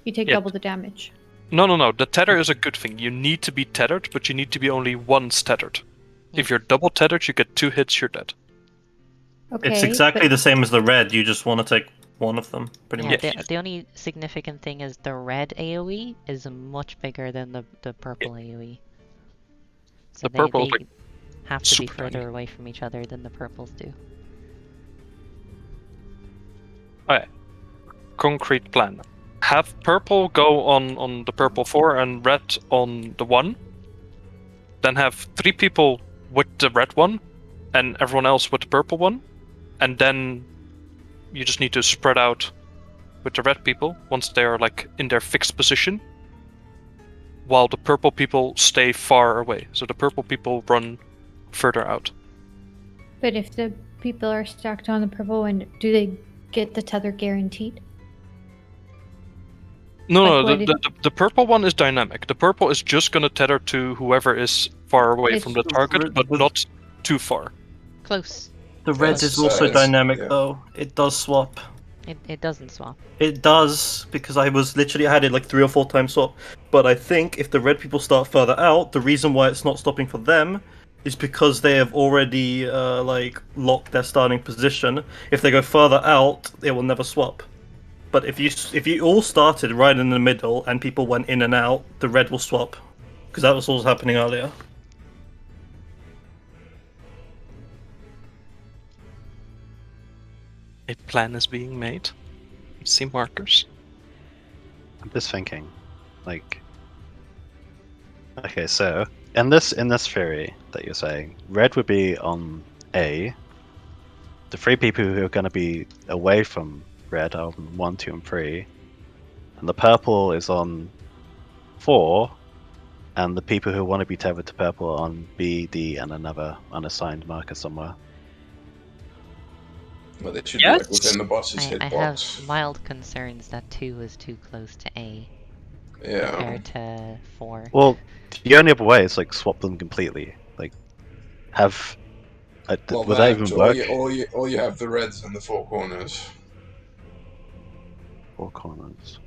You take Yeah. double the damage. No. The tether is a good thing. You need to be tethered, but you need to be only once tethered. If you're double tethered, you get 2 hits, you're dead. Okay. It's exactly but the same as the red. You just want to take one of them, pretty Yeah, much. the only significant thing is the red AoE is much bigger than the purple AoE. So The purple is, they like, have to be super further tiny. away from each other than the purples do. Alright. Concrete plan. Have purple go on the purple 4 and red on the 1. Then have 3 people with the red one and everyone else with the purple one. And then you just need to spread out with the red people once they're like in their fixed position. While the purple people stay far away. So the purple people run further out. But if the people are stacked on the purple one, do they get the tether guaranteed? No, Like, no, what the purple one is dynamic. The purple is just gonna tether to whoever is far away It's- from the target, but not too far. Close. The red Yes, is also it's- dynamic, yeah. though. It does swap. It doesn't swap. It does, because I had it like 3 or 4 times swap. But I think if the red people start further out, the reason why it's not stopping for them is because they have already locked their starting position. If they go further out, it will never swap. But if you all started right in the middle and people went in and out, the red will swap, because that was what was happening earlier. A plan is being made. See markers. I'm just thinking, like, okay, so in this theory that you're saying, red would be on A. The 3 people who are going to be away from red are on 1, 2, and 3, and the purple is on 4, and the people who want to be tethered to purple are on B, D, and another unassigned marker somewhere. Well, they should Yes. be like within the boss's I have hitbox. mild concerns that 2 is too close to A Yeah. compared to 4. Well, the only other way is like swap them completely. Like, have. Well, would that even work? or you have the reds in the 4 corners. 4 corners.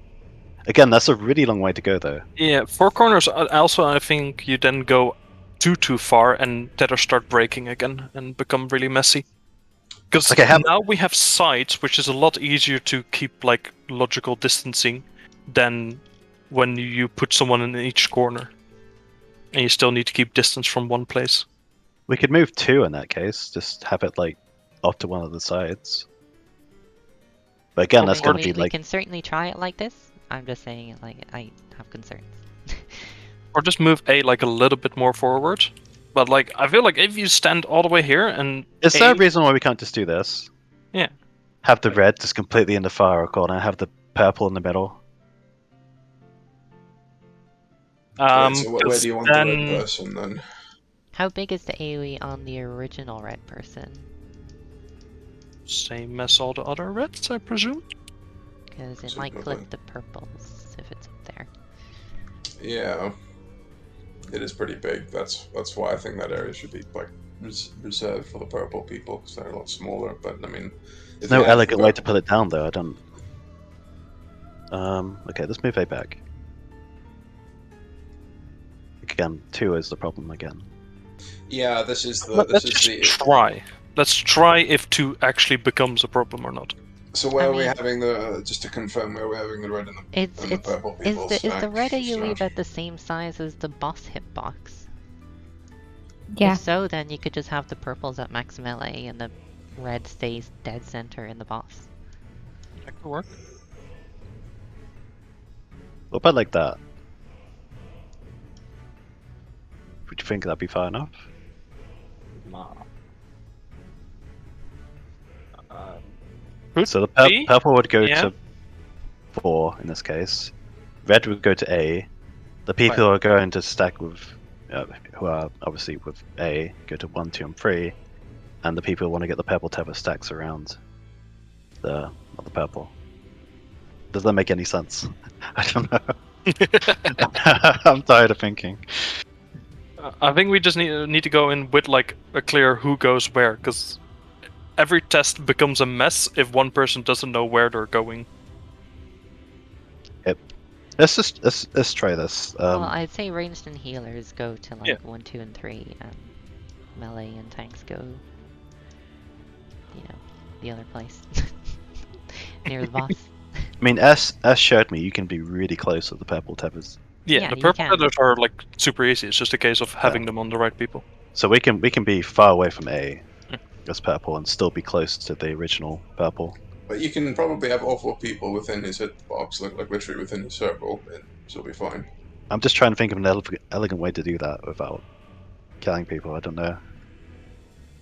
Again, that's a really long way to go, though. Yeah, 4 corners. Also, I think you then go too far, and tethers start breaking again and become really messy. Because Okay, now we have sides, which is a lot easier to keep like logical distancing than when you put someone in each corner, and you still need to keep distance from one place. We could move 2 in that case. Just have it like off to one of the sides. But again, that's going to be we like. can certainly try it like this. I'm just saying, like, I have concerns. Or just move A like a little bit more forward. But like, I feel like if you stand all the way here and Is there a reason why we can't just do this? Yeah. Have the red just completely in the far corner, have the purple in the middle. Wait, so where 'cause do you want the red then person then? How big is the AoE on the original red person? same as all the other reds, I presume. Because it So might nothing. clip the purples if it's up there. Yeah, it is pretty big. That's why I think that area should be like reserved for the purple people because they're a lot smaller. But I mean, There's no elegant way to put it down, though. I don't. Okay, let's move A back. Again, 2 is the problem again. Yeah, this is the Let's just try. Let's try if 2 actually becomes a problem or not. So where I are we mean- having the? Just to confirm, where we're having the red and the purple people? Is the red stacked? AoE So- about the same size as the boss hitbox? Yeah. If so, then you could just have the purples at max melee and the red stays dead center in the boss. That could work. What about like that? Would you think that'd be far enough? So the be, purple would go yeah. to 4 in this case. Red would go to A. The people Right. who are going to stack with, who are obviously with A, go to 1, 2, and 3. And the people who want to get the purple tether stacks around the purple. Does that make any sense? I don't know. I'm tired of thinking. I think we just need to go in with like a clear who goes where, because every test becomes a mess if one person doesn't know where they're going. Let's try this. Well, I'd say ranged and healers go to like Yeah. 1, 2, and 3, and melee and tanks go, the other place. Near the boss. I mean, S showed me you can be really close with the purple tethers. Yeah, Yeah, the you purple can. feathers are like super easy. It's just a case of having them on the right people. So we can be far away from A Mm. as purple and still be close to the original purple. But you can probably have all 4 people within his hitbox, like literally within his circle, and she'll be fine. I'm just trying to think of an elegant way to do that without killing people. I don't know.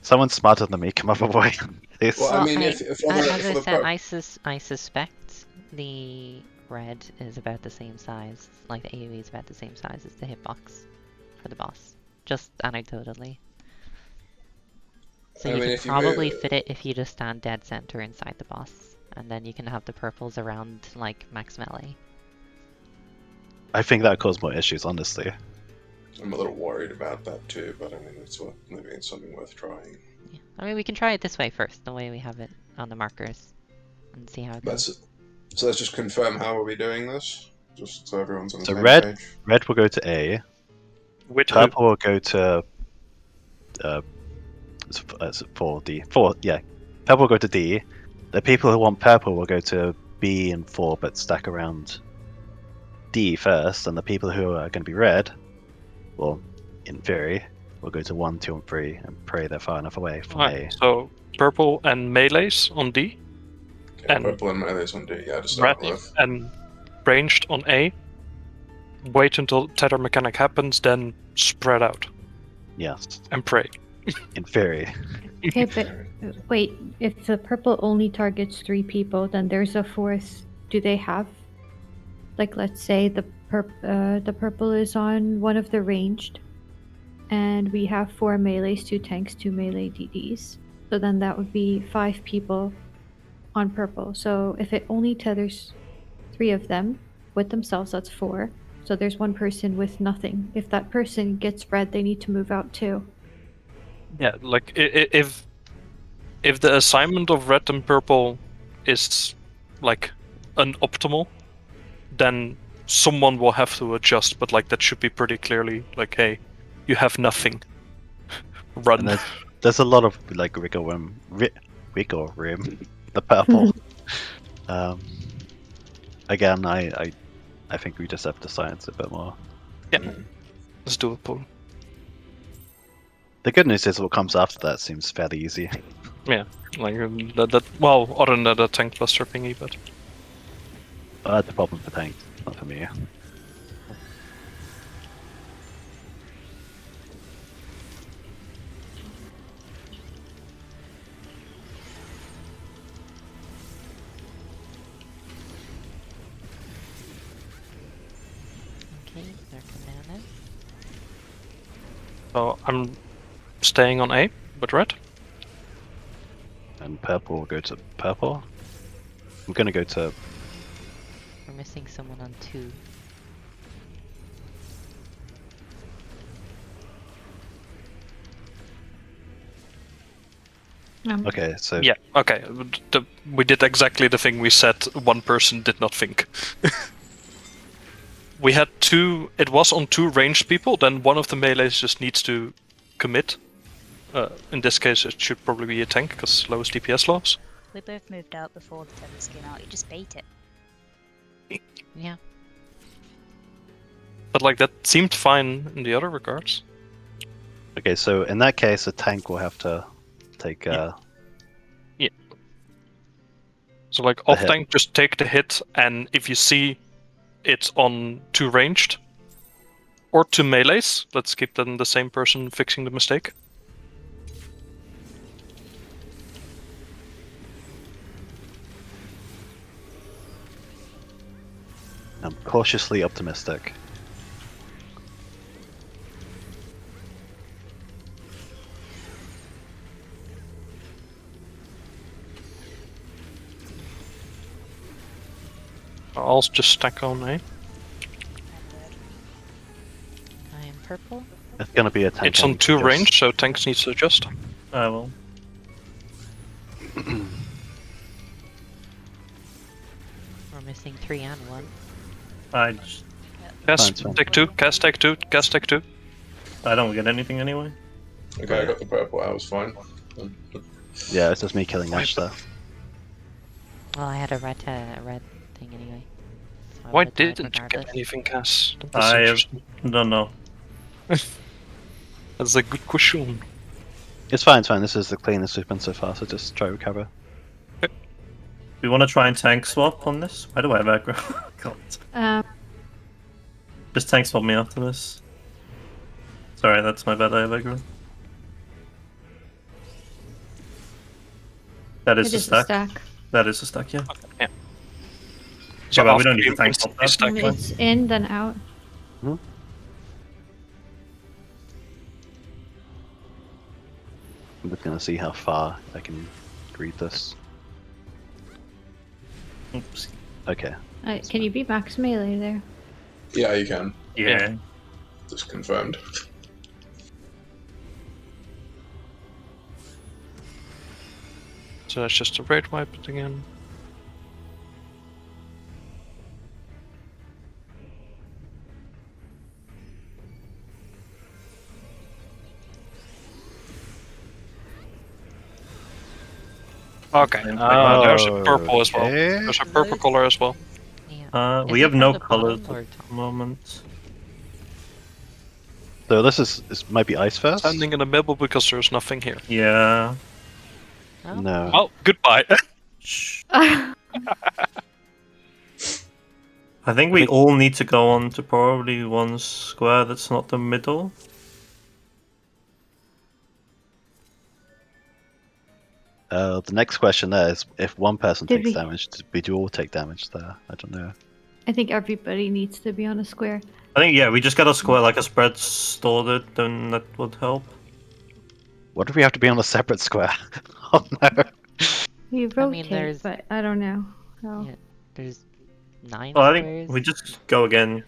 Someone smarter than me come up with a way. Please. Well, I mean, if as for I the said, I suspect the red is about the same size, like the AoE is about the same size as the hitbox for the boss. Just anecdotally. So I you mean, could if you probably move- fit it if you just stand dead center inside the boss. And then you can have the purples around, like, max melee. I think that caused more issues, honestly. I'm a little worried about that too, but I mean, maybe it's something worth trying. Yeah. I mean, we can try it this way first, the way we have it on the markers, and see how it goes. So let's just confirm how are we doing this, just so everyone's on the So same red page. will go to A. With Purple will go to it's 4D. 4, yeah. Purple will go to D. The people who want purple will go to B and 4, but stack around D first, and the people who are going to be red, well, in theory, will go to 1, 2, and 3 and pray they're far enough away from A. So purple and melees on D, Okay, and purple and melee's on D, yeah, to red start with. and ranged on A. Wait until tether mechanic happens, then spread out Yes, and pray. in theory. Okay, but wait, if the purple only targets 3 people, then there's a 4th. Do they have, like, let's say the purple is on one of the ranged, and we have 4 melees, 2 tanks, 2 melee DDs. So then that would be 5 people on purple. So if it only tethers 3 of them with themselves, that's 4. So there's 1 person with nothing. If that person gets red, they need to move out too. Yeah, like if the assignment of red and purple is like unoptimal, then someone will have to adjust. But like that should be pretty clearly like, hey, you have nothing. Run. And there's a lot of like wiggle room. The purple. Again, I think we just have to science a bit more. Yeah, let's do a poll. The good news is what comes after that seems fairly easy. Yeah, like that. Well, other than the tank cluster thingy, but I had the problem for tanks, not for me. Okay, they're coming down now. so I'm staying on A with red. And purple will go to purple. I'm gonna go to We're missing someone on 2. okay. So Yeah, okay. We did exactly the thing we said one person did not think. We had 2. It was on 2 ranged people. Then one of the melees just needs to commit. In this case, it should probably be a tank because lowest DPS loss. We both moved out before the tethers came out. You just bait it. Yeah. But like that seemed fine in the other regards. okay, so in that case, a tank will have to take. So like The off hit. tank, just take the hit, and if you see it's on 2 ranged or 2 melees, let's keep then the same person fixing the mistake. I'm cautiously optimistic. I'll just stack on, eh? I am purple. It's gonna be a tank. It's on 2 range, so tanks needs to adjust. I will. We're missing 3 and 1. I just, Cast Fine. take 2, cast take 2, cast take 2. I don't get anything anyway. Okay, I got the purple. I was fine. Yeah, it's just me killing Ash there. Well, I had a red thing anyway. So I Why would've died didn't you get regardless. anything, Cass? I don't know. That's a good question. It's fine, it's fine. This is the cleanest we've been so far, so just try to recover. Do you want to try and tank swap on this? Why do I have aggro? God. Just tank swap me after this. Sorry, that's my bad. I have aggro. That is It a is stack. a stack. That is a stack, yeah. Yeah. So well, we after don't need to you tank instantly swap that. stack one. It's in, then out. I'm just gonna see how far I can read this. Oops. Okay. Can you be max melee there? Yeah, you can. Yeah. Just confirmed. So that's just a raid wipe it again. Okay, there's a purple as well. Okay. There's a purple color as well. Yeah. We Is have it no from the colors bottom or at top? the moment. So this might be ice first? Standing in the middle because there's nothing here. Yeah. Oh, No. Well, goodbye. Shh. I think we think- all need to go on to probably one square that's not the middle. The next question there is if one person Did takes we- damage, we do all take damage there? I don't know. I think everybody needs to be on a square. I think, yeah, we just got a square, like a spread sorted, then that would help. What if we have to be on a separate square? Oh no. You I rotate, mean, there's- but I don't know. how. Yeah. There's 9 Well, I squares. think we just go again.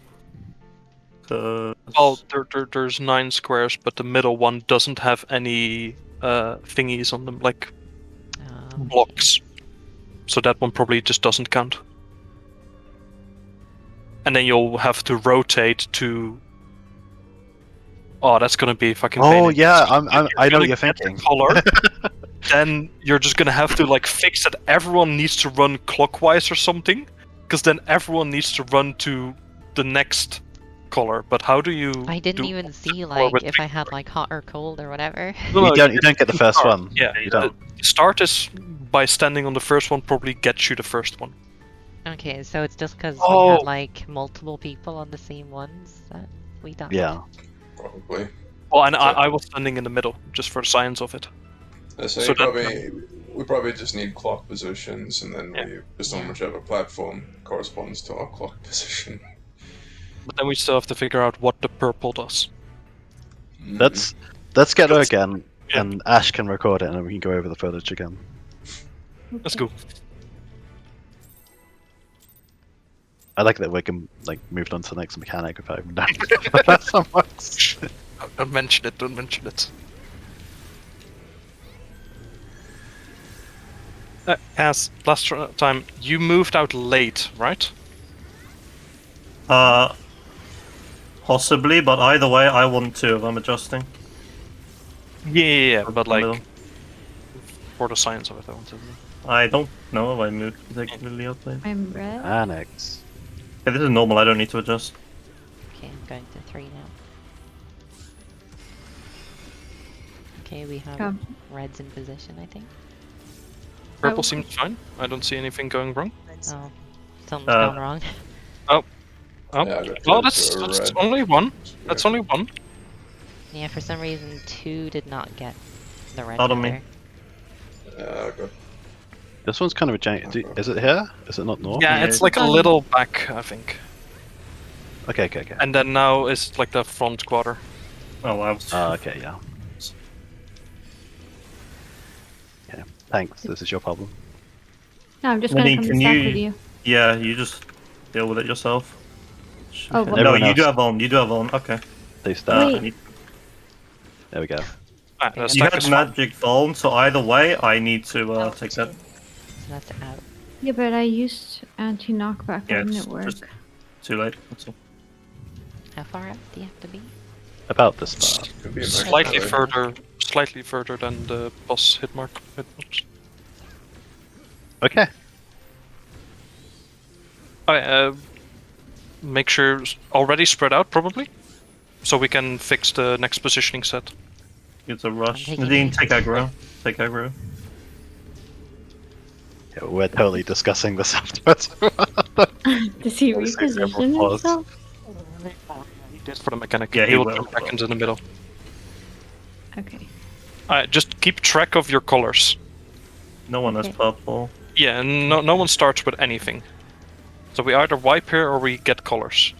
Well, there's 9 squares, but the middle one doesn't have any thingies on them, like blocks. So that one probably just doesn't count. And then you'll have to rotate to. Oh, that's gonna be fucking. Oh pain. yeah, If I know you're what gonna you're get the thinking. Color, then you're just gonna have to like fix that everyone needs to run clockwise or something, because then everyone needs to run to the next color. But how do you? I didn't do even see or like with if I had like hot or cold or whatever. No, You don't get the first start. one. Yeah, You don't. The start is by standing on the first one. Probably gets you the first one. Okay, so it's just because we Oh. had like multiple people on the same ones that we died. Yeah. Probably. Well, and I was standing in the middle just for the science of it. I say So we probably just need clock positions, and then we just on Yeah. whichever platform corresponds to our clock position. But then we still have to figure out what the purple does. Let's get her again, Yeah. and Ash can record it, and then we can go over the footage again. Let's go. I like that we can like moved on to the next mechanic without even knowing that's how much. Don't mention it. Don't mention it. As last time, you moved out late, right? Possibly, but either way, I want to if I'm adjusting. Yeah, but like Middle. for the science of it, I want to. I don't know if I moved particularly out there. I'm red. Annex. Okay, this is normal, I don't need to adjust. Okay, I'm going to 3 now. Okay, we have Come. reds in position, I think. Purple will- seems fine. I don't see anything going wrong. Oh, something's Uh, gone wrong. Oh, Yeah, I got well, turned that's to a that's red. only one. That's only one. Yeah, for some reason 2 did not get the red Out of me. color. Yeah, I got This one's kind of a giant. Is it here? Is it not north? Yeah, Yeah, it's like a it's- little back, I think. Okay. And then now is like the front quarter. Oh wow. Okay, yeah. Okay, thanks. This is your problem. No, I'm just Minnie, gonna come can and stack you- with you. Yeah, you just deal with it yourself. Oh, And well, No, everyone you do else- have on. You do have on. Okay. Please start. Wait. I need- There we go. The You stack had is fine. magic vuln, so either way, I need to Oh, take that. two. So that's out. yeah, but I used anti-knockback. Yeah, Why didn't it's it work? just too late. That's all. How far up do you have to be? About this far. Could be a Slightly micro. further than the boss hit marks. Okay. Alright, make sure already spread out probably, so we can fix the next positioning set. It's a rush. taking Nadine, it. take aggro. Take aggro. Yeah, we're totally discussing this afterwards. Does he Let's see if everyone reposition paused. himself? He did for the mechanic. Yeah, he he will will. jump back into the middle. Okay. Alright, just keep track of your colors. No one has Okay. purple. Yeah, and no one starts with anything. So we either wipe here or we get colors.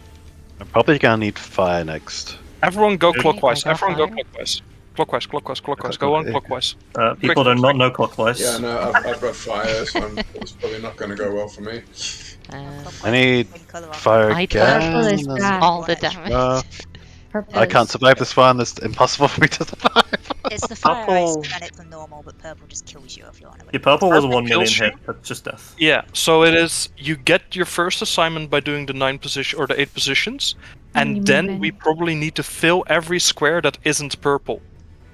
I'm probably gonna need fire next. Everyone go Okay, clockwise. I got Everyone go fire. clockwise. Clockwise. Go on Okay. clockwise. People do not know clockwise. Yeah, no, I've got fire, so it's probably not going to go well for me. I need Green colour on. fire I again. Purple is and- bad. All the damage. Purple I can't is- survive this one. It's impossible for me to survive. It's the fire Purple- ice mechanic from normal, but purple just kills you if you're on it. Your purple was a Purple 1 million kills you? hit. That's just death. Yeah, so it is. You get your first assignment by doing the 9 position or the 8 positions, And you and move then in. we probably need to fill every square that isn't purple.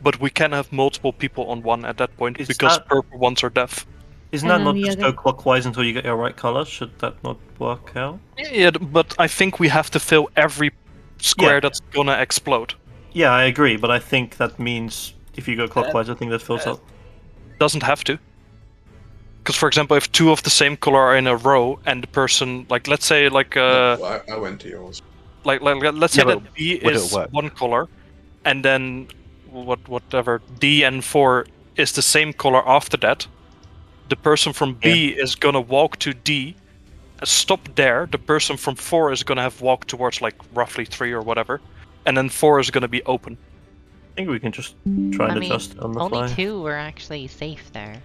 But we can have multiple people on one at that point Is because that- purple ones are deaf. Isn't And that then not the just other- go clockwise until you get your right color? Should that not work out? Yeah, but I think we have to fill every square Yeah. that's gonna explode. Yeah, I agree, but I think that means if you go clockwise, I think that fills up. Doesn't have to. Because, for example, if 2 of the same color are in a row and the person, like, let's say, like, Well, I went to yours. like let's say Yeah, that B would it is work? one color, and then whatever D and 4 is the same color after that. The person from B is gonna walk to D, stop there. The person from 4 is gonna have walked towards like roughly 3 or whatever, and then 4 is gonna be open. I think we can just try and I mean, adjust on the only fly. 2 were actually safe there.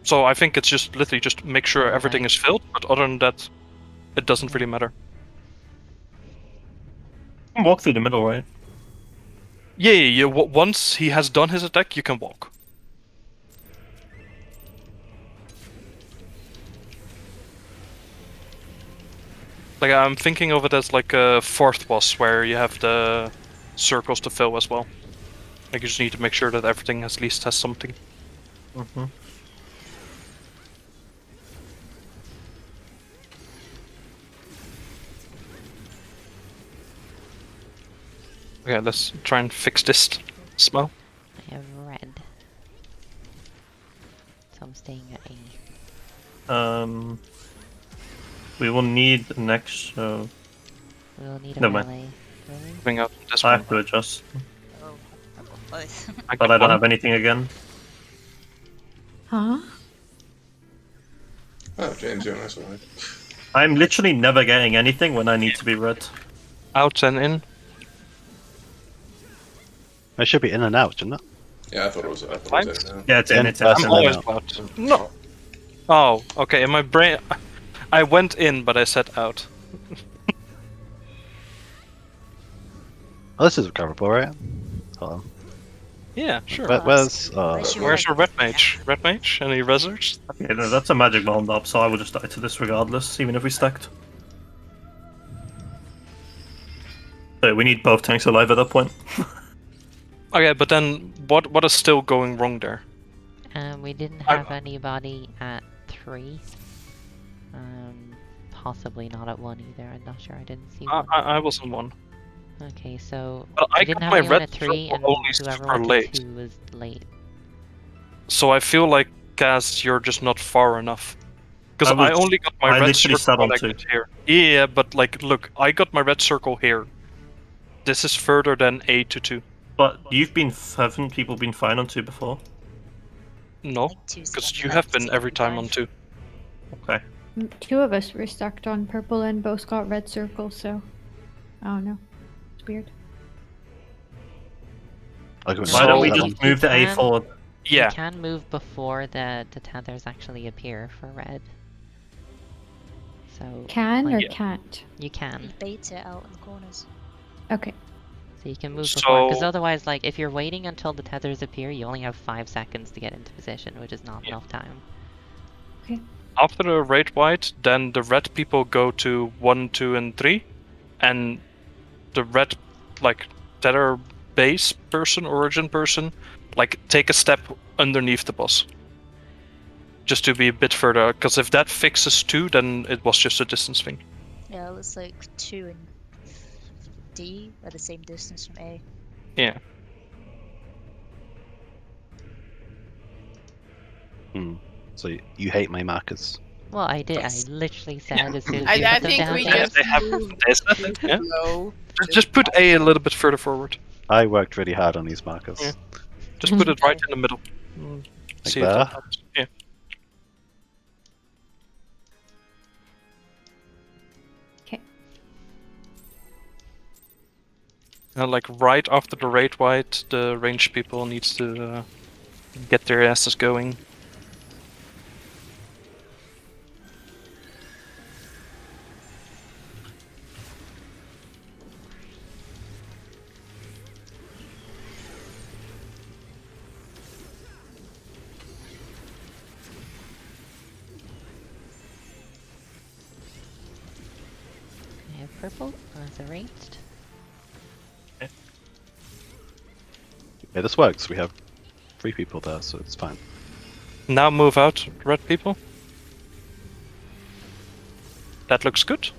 So I think it's just literally just make sure everything is filled, but other than that, it doesn't really matter. You can walk through the middle, right? Yeah. Once he has done his attack, you can walk. Like, I'm thinking of it as like a 4th boss where you have the circles to fill as well. Like, you just need to make sure that everything at least has something. Mm-hmm. Okay, let's try and fix this smell. I have red. So I'm staying at 8. We will need an extra. We'll need a Never mind. melee. Really? Bring out this I one. have to adjust, Oh, I've got both. but got I don't one. have anything again. Huh? Oh, James, you're nice one. I'm literally never getting anything when I need to be red. Out and in. It should be in and out, shouldn't it? Yeah, I thought it was. I thought it was in now. Yeah, it's in. In It's in. person. I'm no, always no. out. No. Oh, okay. In my brain, I went in, but I said out. Oh, this is recoverable, right? Hold on. Yeah, sure. Where's Where's your red mage? Red mage? Any reserves? Yeah, no, that's a magic bound up, so I would just die to this regardless, even if we stacked. So we need both tanks alive at that point. Okay, but then what is still going wrong there? We didn't I- have anybody at 3. Possibly not at 1 either. I'm not sure. I didn't see one. I was on 1. Okay, so But I we didn't got have my anyone red at 3, circle and only whoever super went to late. 2 was late. So I feel like, Kaz, you're just not far enough. Because I I was- only got my I red literally circle sat on when I 2. got here. Yeah, but like, look, I got my red circle here. This is further than A to 2. But haven't people been fine on 2 before? No, because you have been every time on 2. Okay. 2 of us were stacked on purple and both got red circles, so I don't know. It's weird. I'll go Why don't we that just one. move the A can- forward? You Yeah. can move before the tethers actually appear for red. So Can or Yeah. can't? you can. Bait it out in the corners. Okay. So you can move before, because So- otherwise, like, if you're waiting until the tethers appear, you only have 5 seconds to get into position, which is not enough time. After the raid white, then the red people go to 1, 2, and 3, and the red, like, tether base person, origin person, like, take a step underneath the boss. Just to be a bit further, because if that fixes 2, then it was just a distance thing. Yeah, it looks like 2 and D are the same distance from A. Yeah. So you hate my markers. Well, I did. Yes. I literally said as soon as I you put them think down we there. just They have- moved there's too nothing, yeah. slow. Just put A a little bit further forward. I worked really hard on these markers. Yeah. Just put it right in the middle. See if there? that helps. Yeah. Okay. And like right after the raid white, the ranged people needs to get their asses going. I have purple as arranged. Yeah, this works. We have 3 people there, so it's fine. Now move out, red people. That looks good.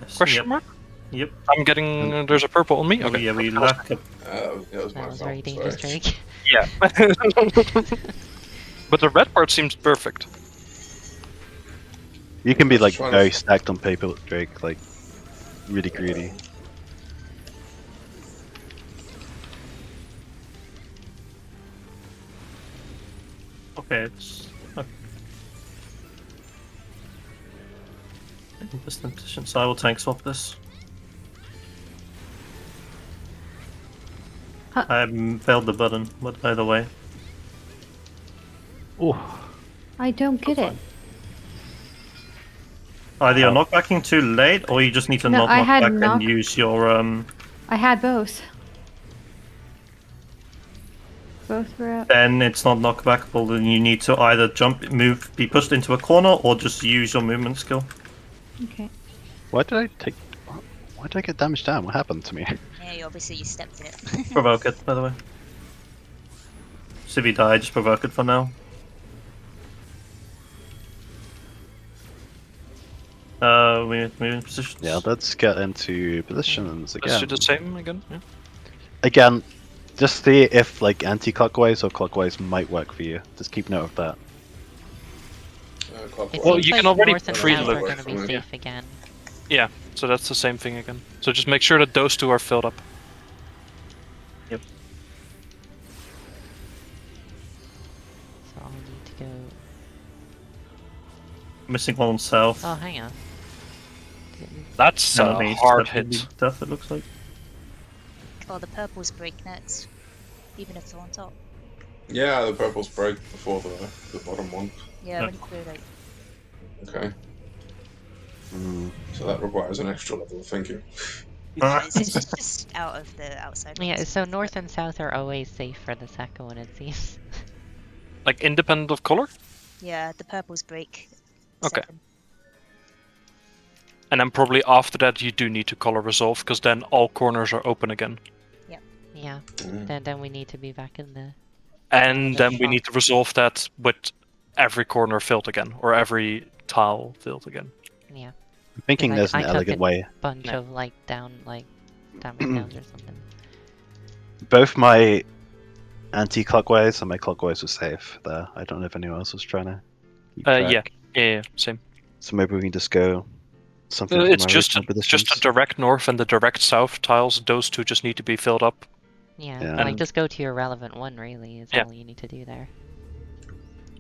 Yes, Question yep. mark? Yep. I'm getting there's a purple on me. Oh, Okay. yeah, we lack a... Yeah, it was my That was fault. very dangerous, Sorry. Drake. Yeah. But the red part seems perfect. You can be Just like trying to- very stacked on paper, Drake, like really greedy. Okay, it's... Okay. Distant position, so I will tank swap this. Huh. I failed the button, but either way. Oh, I don't get it. Either you're knockbacking too late, or you just need to No, not I knock had back knock- and use your I had both. Both were out. Then it's not knockbackable. Then you need to either jump, move, be pushed into a corner, or just use your movement skill. Okay. why did I take? Why did I get damaged down? What happened to me? Yeah, you stepped in it. Provoke it, by the way. So if you die, just provoke it for now. We move in positions. Yeah, let's get into positions Let's do again. the same again. Yeah. Again, just see if like anti-clockwise or clockwise might work for you. Just keep note of that. It Well, seems you like can already north and preload south are going to be it. safe again. Yeah. So that's the same thing again. So just make sure that those 2 are filled up. Yep. So I'll need to go... Missing one on south. Oh, hang on. That's And a on east, hard that will be hit. Death, it looks like. Oh, the purples break next, even if they're on top. Yeah, the purples break before the bottom one. Yeah, Yeah. when you go like Okay, Mm. so that requires an extra level of thinking. it's just out of the outside. Yeah, ones. so north and south are always safe for the second one, it seems. Like independent of color? Yeah, the purples break. Okay. second. And then probably after that you do need to color resolve, because then all corners are open again. Yeah, Mm. then we need to be back in the... And That's then we need to resolve that with every corner filled again, or every tile filled again. Yeah, I'm thinking Like, there's an I took elegant it- way. bunch Yeah. of, like, damage downs or something. Both my anti-clockwise and my clockwise was safe there. I don't know if anyone else was trying to keep track. Yeah, same. So maybe we can just go something from It's our just original just the positions. direct north and the direct south tiles. Those 2 just need to be filled up. Yeah, Yeah. like, And- just go to your relevant one, really, is Yeah. all you need to do there.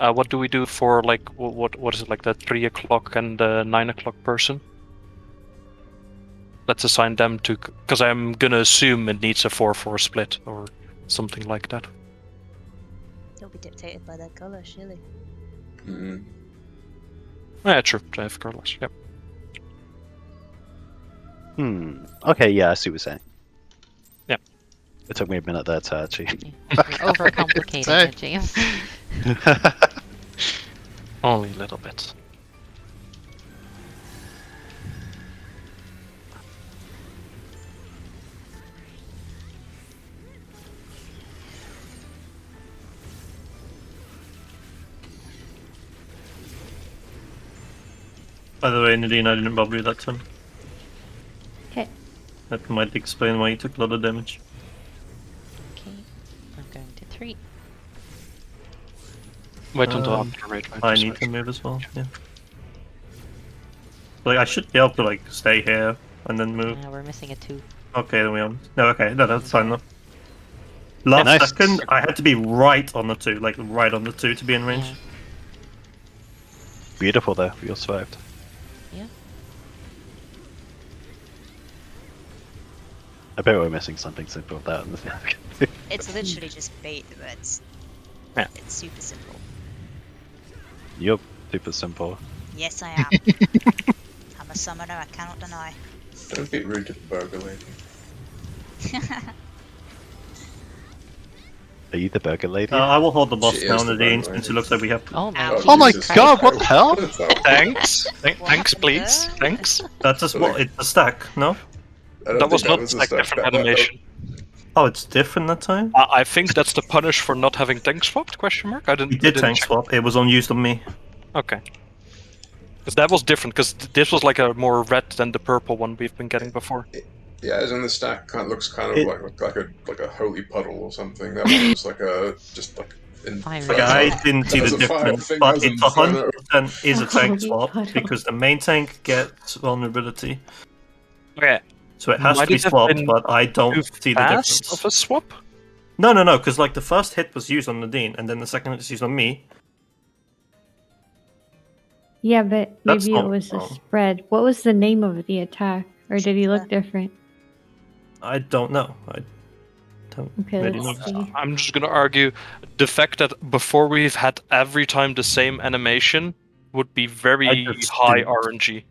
What do we do for like what is it, like the 3 o'clock and the 9 o'clock person? let's assign them to, because I'm gonna assume it needs a 4-4 split or something like that. It'll be dictated by their colour, surely. Mm. Yeah, true. They have colors. Yep. Okay, yeah, I see what you're saying. Yeah. It took me a minute there to actually. You're overcomplicating it, James. Only a little bit. By the way, Nadine, I didn't bother you that time. Okay. That might explain why you took a lot of damage. Okay, I'm going to 3. Wait until after raid. I need to move as well. Yeah. Like I should be able to like stay here and then move. We're missing a 2. Okay, then we are. No, okay, no, that's fine though. Last nice. second, I had to be right on the 2, like right on the 2 to be in range. Yeah. Beautiful though, we all survived. Yeah. I bet we're missing something simple with that in the It's literally just bait the reds. Yeah. It's super simple. Yup, super simple. Yes, I am. I'm a summoner, I cannot deny. Don't be rude to the burger lady. Are you the burger lady? I will hold the boss She is now, the Nadine, burger since it lady. looks like we have. Oh my, Ow. Jesus Oh my Christ. god, what the hell? Thanks. What Thanks, happened please. there? Thanks. That's just what it's a stack, no? That was not like different animation. Oh, it's different that time. I think that's the punish for not having tank swapped? Question mark. I didn't. We I did didn't tank check. swap. It was on used on me. Okay. Because that was different. Because this was like a more red than the purple one we've been getting before. Yeah, as in the stack kind of looks kind of It- like a holy puddle or something. That one was like a just like in Fire Like, I didn't see the There's a fire difference, thing, but there's a it's fire. 100% is a tank Holy swap puddle. because the main tank gets vulnerability. Okay. So it has Might to be it have swapped, been but I don't Too see the fast difference. of a swap? No, because like the first hit was used on Nadine, and then the second hit is used on me. Yeah, but That's maybe it not was a wrong. spread. What was the name of the attack? Or did he look different? I don't know. I don't Okay, really let's know. see. I'm just gonna argue the fact that before we've had every time the same animation would be I very just high didn't- RNG.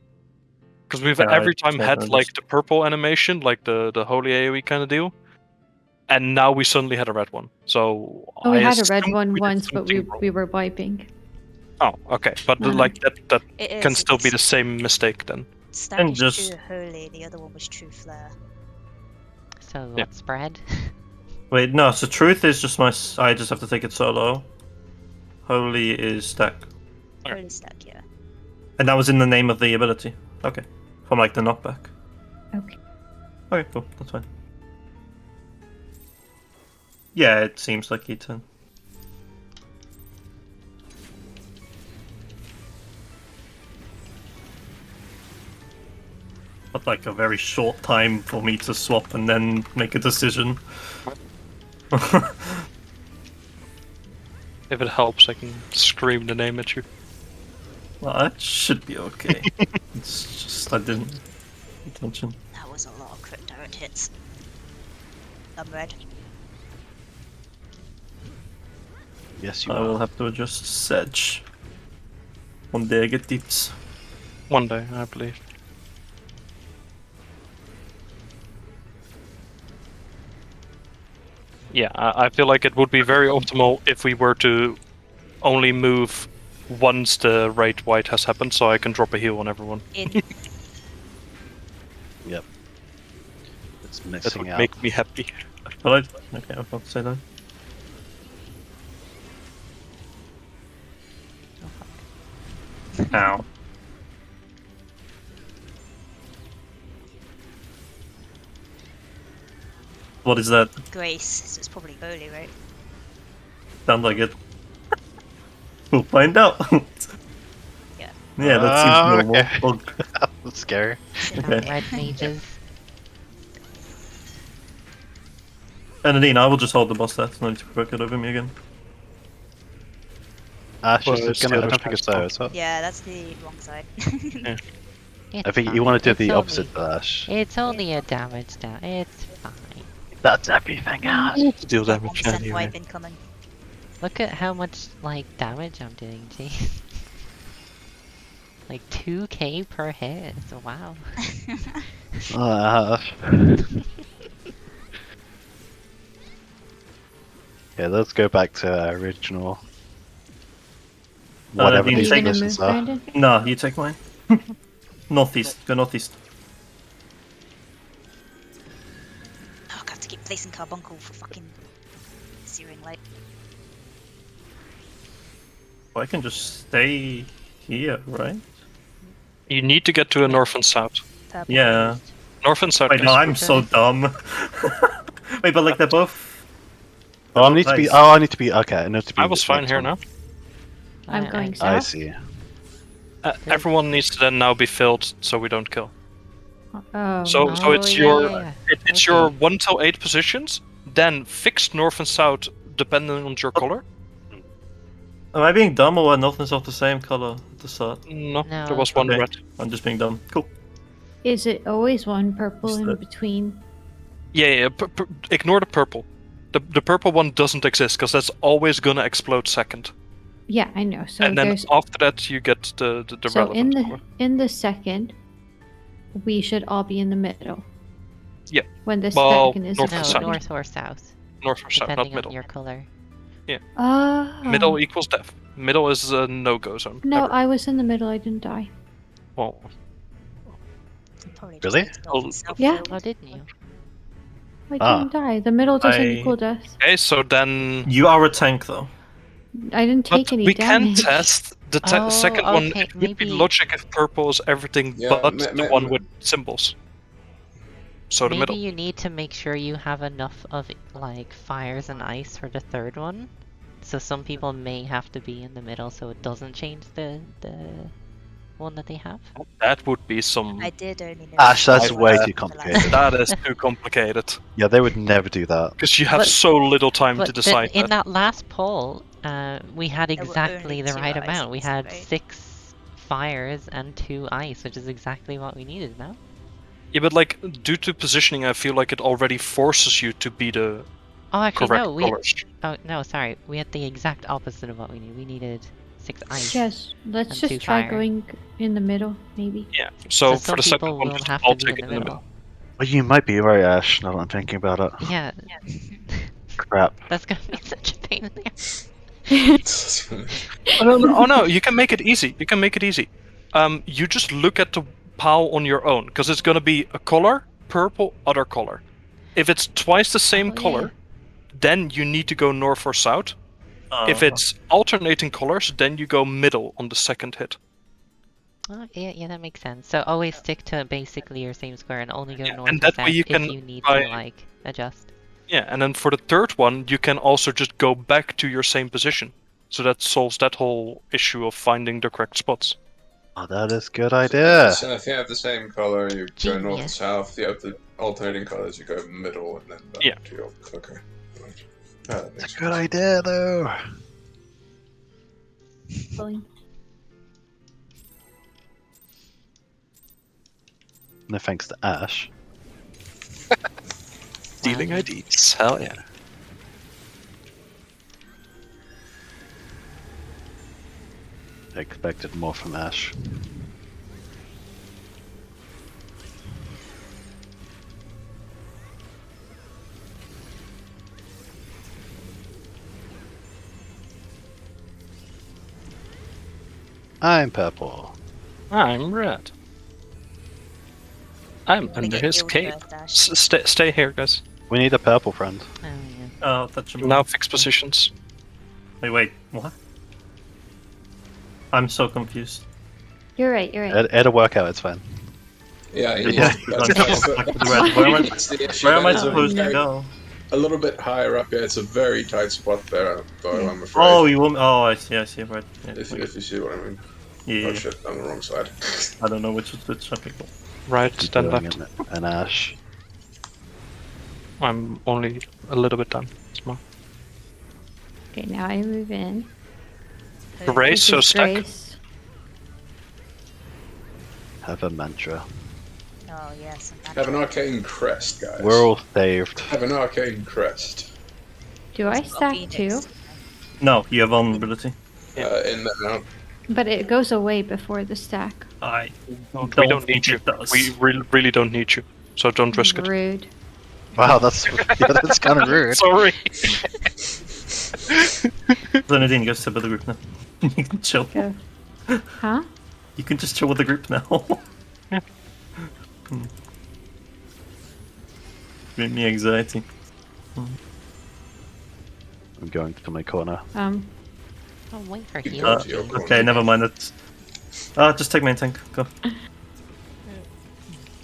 Because we've Yeah, every I time don't had understand. like the purple animation, like the holy AoE kind of deal, and now we suddenly had a red one. So Oh, we I had a red assume one we did once, but something wrong. we were wiping. Oh, okay, but Uh-huh. like that It can is, still be it's- the same mistake then. Stack And is just- true holy, the other one was true flare. So Yeah. what spread? Wait, no. So truth is just my. I just have to take it solo. Holy is stack, Okay. Holy stack, yeah. and that was in the name of the ability. Okay, from like the knockback. Okay. Okay, cool. That's fine. Yeah, it seems like E10. But like a very short time for me to swap and then make a decision. If it helps, I can scream the name at you. Well, that should be okay. It's just I didn't pay attention. That was a lot of crit direct hits. I'm red. Yes, you I will are. have to adjust Sedge. One day I get deeps. One day, I believe. Yeah, I feel like it would be very optimal if we were to only move once the right white has happened, so I can drop a heal on everyone. In. Yep. It's That mixing would out. make me happy. But okay, I was about to say that. Ow. What is that? Grace, so it's probably holy, right? Sounds like it. We'll find out. Yeah. Yeah, that seems normal. Okay. Well, That's scary. Okay. Red mages. and Nadine, I will just hold the boss there. No need to provoke it over me again. She's Well, it's gonna. the I other don't think it's side there as as well. Yeah, that's the wrong side. It's I think fine. you want to do It's the only- opposite, Ash. It's only a damage down. It's fine. That's everything, Ash. Deal Got damage 1% anyway. wipe incoming. Look at how much like damage I'm doing, jeez. Like 2k per hit. So wow. Ash. Yeah, let's go back to our original. Whatever do you these Are you take gonna positions move, are. Brandon? No, you take mine. Northeast. Go northeast. Oh, I have to keep placing carbuncle for fucking searing light. Well, I can just stay here, right? You need to get to a north and south. Purple Yeah. closed. North and south. Wait, no, guys. I'm so dumb. Wait, but like they're both. Oh, I need to be. Nice. Oh, I need to be. Okay, I need to be. I was fine next here one. now. I'm going I south. see. Everyone needs to then now be filled so we don't kill. Oh. So Oh, it's yeah, your yeah, yeah. it's your Okay. 1 till 8 positions, then fixed north and south depending on your color. Am I being dumb or are north and south the same color at the start? No, No. there was one Okay. red. I'm just being dumb. Cool. Is it always one purple Is in that- between? Yeah. Ignore the purple. The purple one doesn't exist because that's always gonna explode second. Yeah, I know. So and then there's after that you get the so relevant color. in the second, we should all be in the middle. Yeah. When the Well, second is north No, and approaching. south. north or south, North or south, not depending middle. on your color. Oh. Middle equals death. Middle is a no-go zone. No, ever. I was in the middle. I didn't die. Well, Probably Really? just north and south Yeah. filled. Oh, didn't you? I Ah. didn't die. The middle doesn't I- equal death. okay, so then. You are a tank, though. I didn't But take any we can damage. test the Oh, second one. okay, It would be maybe- logic if purple is everything Yeah, but ma- the ma- one ma- with symbols. So the Maybe middle. you need to make sure you have enough of like fires and ice for the third one. So some people may have to be in the middle so it doesn't change the one that they have. That would be some. I did only know. Ash, that's I've, way uh, too complicated. That is too complicated Yeah, they would never do that. because you have But- so little time to But decide in that. that last poll, we had were exactly only the 2 right amount. We ices, had right? 6 fires and 2 ice, which is exactly what we needed now. Yeah, but like due to positioning, I feel like it already forces you to be the Oh, actually, correct no. colors. Oh no, sorry. We had the exact opposite of what we needed. We needed 6 ice. Yes, let's And just 2 try fire. going in the middle, maybe. Yeah. So some for the second people one, will just have I'll to be take in it the in the middle. middle. Well, you might be right, Ash. Now that I'm thinking about it. Yeah, Crap. that's gonna be such a pain in the ass. Oh no, you can make it easy. You can make it easy. You just look at the pile on your own because it's gonna be a color, purple, other color. If it's twice the same Oh, yeah. color, then you need to go north or south. If it's alternating colors, then you go middle on the second hit. Oh, yeah, that makes sense. So always stick to basically your same square and only go Yeah, north and or that south way you if can you need try- to like adjust. Yeah, and then for the third one, you can also just go back to your same position. So that solves that whole issue of finding the correct spots. Oh, that is a good idea. So if you have the same color, you go north and Genius. south. If you have the alternating colors, you go middle and then back Yeah. to your. Okay. Right. That It's makes a good sense. idea, though. Pulling. No thanks to Ash. Stealing IDs. Hell yeah. I expected more from Ash. I'm purple. I'm red. I'm Gonna under get his healed cape. first, Ash. Stay here, guys. We need a purple friend. Oh yeah. Oh, that's a Now fix positions. Wait, what? I'm so confused. You're right. It'll work out, it's fine. Yeah, Yeah. that's Back to the red. Where am I, that's the issue. where am I That is a supposed to very- go? A little bit higher up. Yeah, it's a very tight spot there, though. I'm afraid. Oh, you want? Oh, I see. Right. Yeah, if you see what I mean. yeah, Oh shit, I'm on the wrong side. I don't know which I pick. Right, then Doing left. an Ash. I'm only a little bit down. Small. Okay, now I move in. Grace, so This is stack. Grace. have a mantra. Oh yes. Have an arcane crest, guys. We're all saved. Have an arcane crest. Do I stack too? No, you have vulnerability. In the out. But it goes away before the stack. I We don't don't need think you. it does. We really don't need you. So don't risk it. Rude. Wow, that's that's kind of rude. Sorry. So Nadine goes to the group now. You can chill. Go. Huh? You can just chill with the group now. Give me anxiety. I'm going to my corner. Oh, wait for You heal. go to your corner. Okay, never mind. That's. Just take main tank. Go.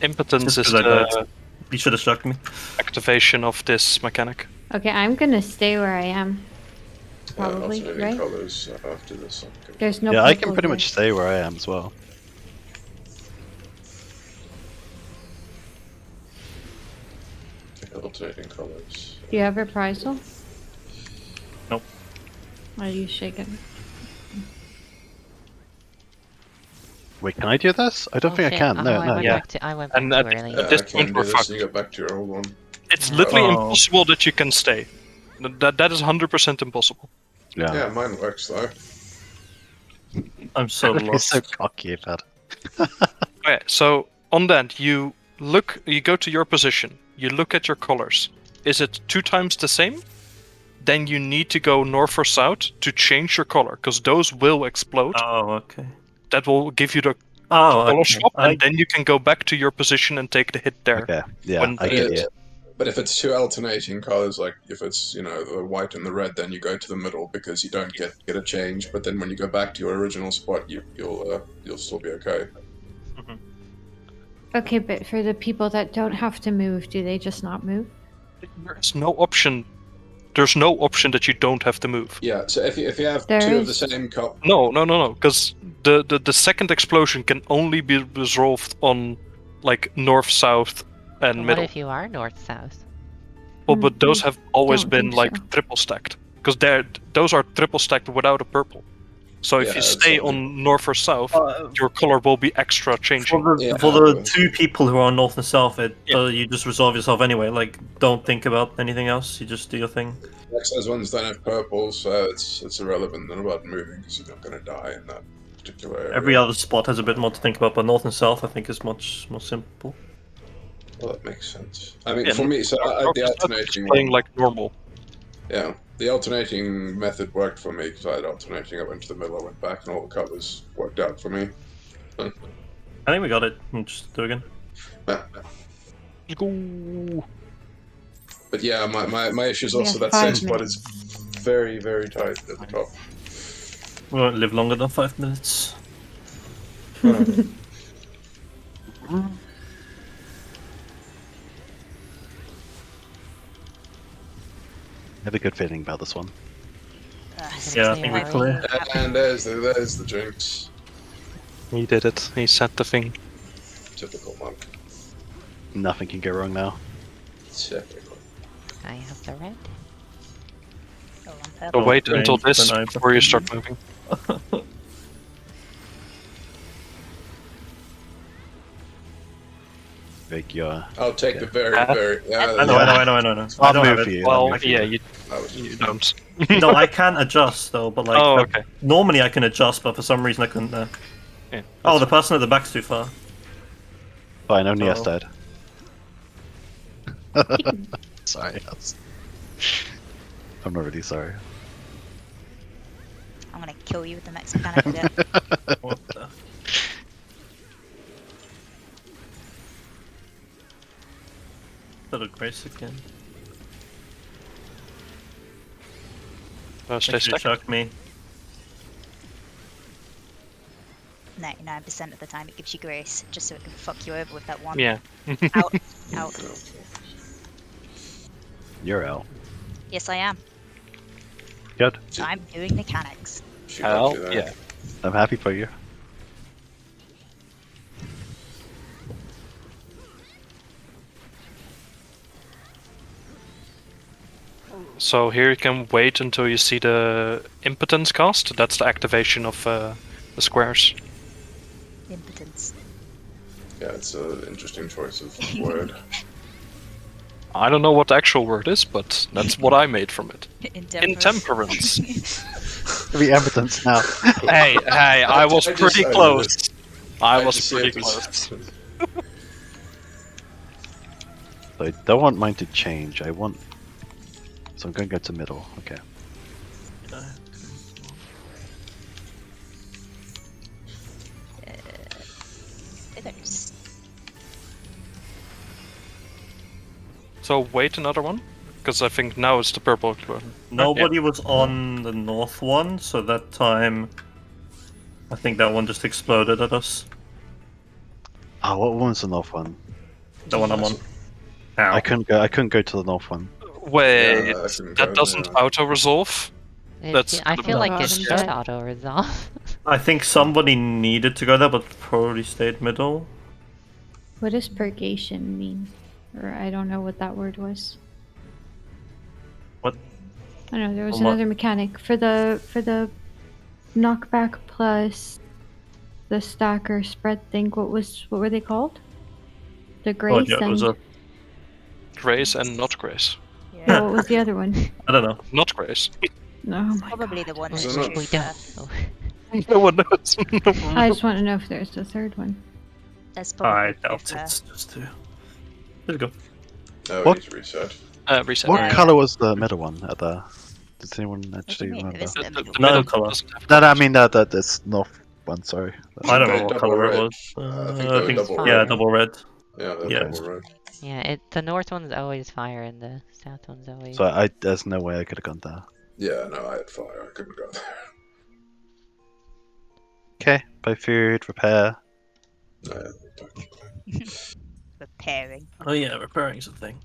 Impotence Just is 'cause I the died. You should have shocked me. activation of this mechanic. Okay, I'm gonna stay where I am. Probably, alternating right? colours after this. Okay. There's no. Yeah, I can purple pretty here. much stay where I am as well. Alternating colours. Do you have reprisal? Nope. Are you shaking? Wait, can I do this? I don't Oh, think shit. I can. Oh, No, I no. went Yeah. back to, I went back And too at early. At this I can point, do we're this fucked. and you go back to your old one. It's literally Oh. impossible that you can stay. That is 100% impossible. Yeah. Yeah, mine works though. I'm so He's lost. so cocky about it. Okay, so on that, you go to your position, you look at your colors. Is it 2 times the same? Then you need to go north or south to change your color, because those will explode. Oh, okay. That will give you the Oh, color okay. swap, and then you can go back to your position and take the hit there. Okay, yeah, When I get it- you. But if it's 2 alternating colours, like if it's the white and the red, then you go to the middle because you don't get a change. But then when you go back to your original spot, you'll still be okay. Okay, but for the people that don't have to move, do they just not move? There's no option. There's no option that you don't have to move. Yeah. So if you have There 2 of the is- same color, No, because the second explosion can only be resolved on like north, south, and What middle. if you are north-south? Well, but those I have always don't been think like so. triple stacked, because those are triple stacked without a purple. So if Yeah, you stay exactly. on north or south, your color will be extra changing. For the but- 2 people who are on north and south, Yeah. you just resolve yourself anyway. Like, don't think about anything else. You just do your thing. those ones don't have purple, so it's irrelevant then about moving because you're not going to die in that particular area. Every other spot has a bit more to think about, but north and south, I think, is much more simple. Well, that makes sense. I mean, Yeah, for me, so North the or south is alternating playing one, like normal. yeah, the alternating method worked for me because I had alternating. I went to the middle, I went back, and all the colours worked out for me. I think we got it. We'll just do it again. Let's go. But yeah, my issue is We also have that same 5 spot is very, very tight at the top. We won't live longer than 5 minutes. I have a good feeling about this one. Yeah, I think we clear. And there's the jinx. He did it. He set the thing. Typical monk. Nothing can go wrong now. Typical. I have the red. Oh, I'm So purple. wait range, until this then I- before you start moving. Big your. I'll take the very, Yeah. very. Yeah, I know. I I'll don't have move for it. you. Well, move for yeah, you. you don't. No, I can adjust though, but like Oh, okay. normally I can adjust, but for some reason I couldn't. Yeah, Oh, the person at the back's too far. Fine, only us Oh. dead. Sorry, I'm not really sorry. I'm gonna kill you with the next mechanic again. What the? Little Grace again. Stay Make sure you stuck. chuck me. 99% of the time it gives you grace, just so it can fuck you over with that one. Yeah. Out. Out. You're out. Yes, I am. Good. I'm doing mechanics. She Hell, got you there. yeah. I'm happy for you. So here you can wait until you see the impotence cost. That's the activation of the squares. Impotence. Yeah, it's an interesting choice of word. I don't know what the actual word is, but that's what I made from it. Intemperance. Intemperance. The evidence now. Hey, I was I pretty decided close. it. I I was just pretty saved this. close. I don't want mine to change. I want. So I'm going to go to middle. Okay. Feathers. So wait another one, because I think now it's the purple one. Nobody was on the north one, so that time I think that one just exploded at us. Oh, what one's the north one? The one I'm on. Ow. I couldn't go to the north one. Wait, Yeah, I couldn't that go, doesn't yeah. auto-resolve? That's I feel like it awesome. should auto-resolve. I think somebody needed to go there, but probably stayed middle. What does purgation mean? Or I don't know what that word was. What? I don't know, there was Well, another mechanic for the knockback plus the stacker spread thing. What were they called? The Oh, grace yeah, it was and a. Grace and not grace. Yeah. what was the other one? I don't know. Not grace. No, oh my Probably God. the one Was that's it not? We don't know. No one knows. I just want to know if there's a third one. That's probably I doubt the- it's just two. Let's go. No, we What? need to reset. Reset. What Yeah. color was the middle one at the? Does anyone What do actually you mean? remember? It isn't The, a the, middle. the No middle colour. doesn't have No, I colors. mean that this north one. Sorry. I don't They're know what double color it red. was. I think I they're think double yeah, red. double red. Yeah, they're Yeah. double red. Yeah, the north one's always fire and the south one's always... So there's no way I could have gone there. Yeah, no, I had fire. I couldn't go there. Okay, buy food, repair. No, yeah, Repairing. Oh yeah, repairing's a thing.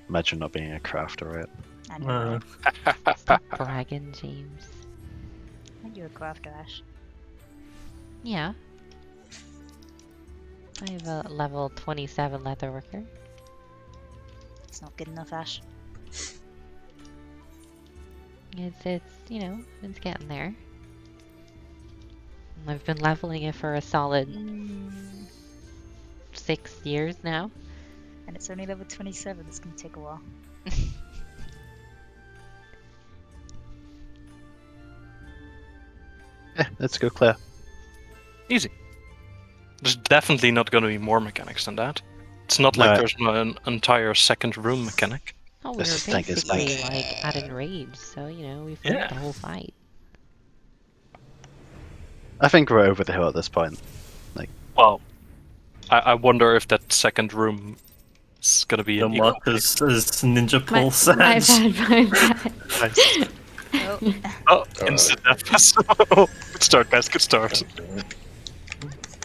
Imagine not being a crafter, right? I know. Stop bragging, James. Aren't you a crafter, Ash? Yeah. I have a level 27 leatherworker. It's not good enough, Ash. It's you know, it's getting there. And I've been leveling it for a solid 6 years now. And it's only level 27. It's gonna take a while. Let's go clear. Easy. There's definitely not going to be more mechanics than that. It's not No. like there's an entire second room mechanic. Oh, we This were is tank is basically tank. like at enraged, so you know, we've Yeah. lived the whole fight. I think we're over the hill at this point. Well, I wonder if that second room is going to be The an equal. Marcus is Ninja My Pulse. bad, my bad. Nice. Oh, Oh, instant death. Good start, guys. Good start.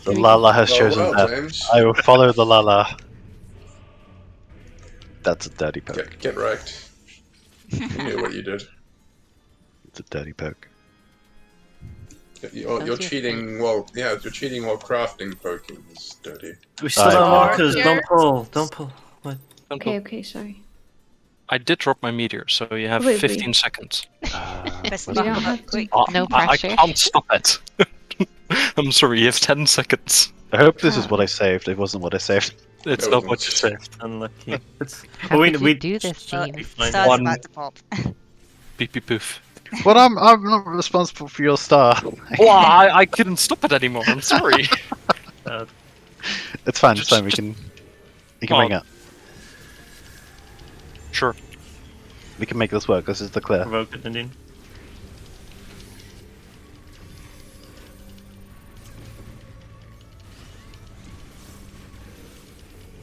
The Lala has chosen well, that. James. I will follow the Lala. That's a dirty poke. Get wrecked. You knew what you did. It's a dirty poke. You're Sounds cheating while you're cheating while crafting poking is dirty. We still Alright. have Marcus. Here. Don't pull. Don't pull. Okay, sorry. I did drop my meteor, so you have Wait. 15 seconds. press the We button don't have up to- quick. No I pressure. can't stop it. I'm sorry, you have 10 seconds. I hope this is what I saved. It wasn't what I saved. It's That not was what you saved. Unlucky. It's. How could you do this, Oh, James? star's One- about to pop. Beep beep poof. Well, I'm not responsible for your star. Well, I couldn't stop it anymore. I'm sorry. It's fine. It's Just- fine. We just- can Well- bring it. Sure. We can make this work. This is the clear. Provoke it, indeed.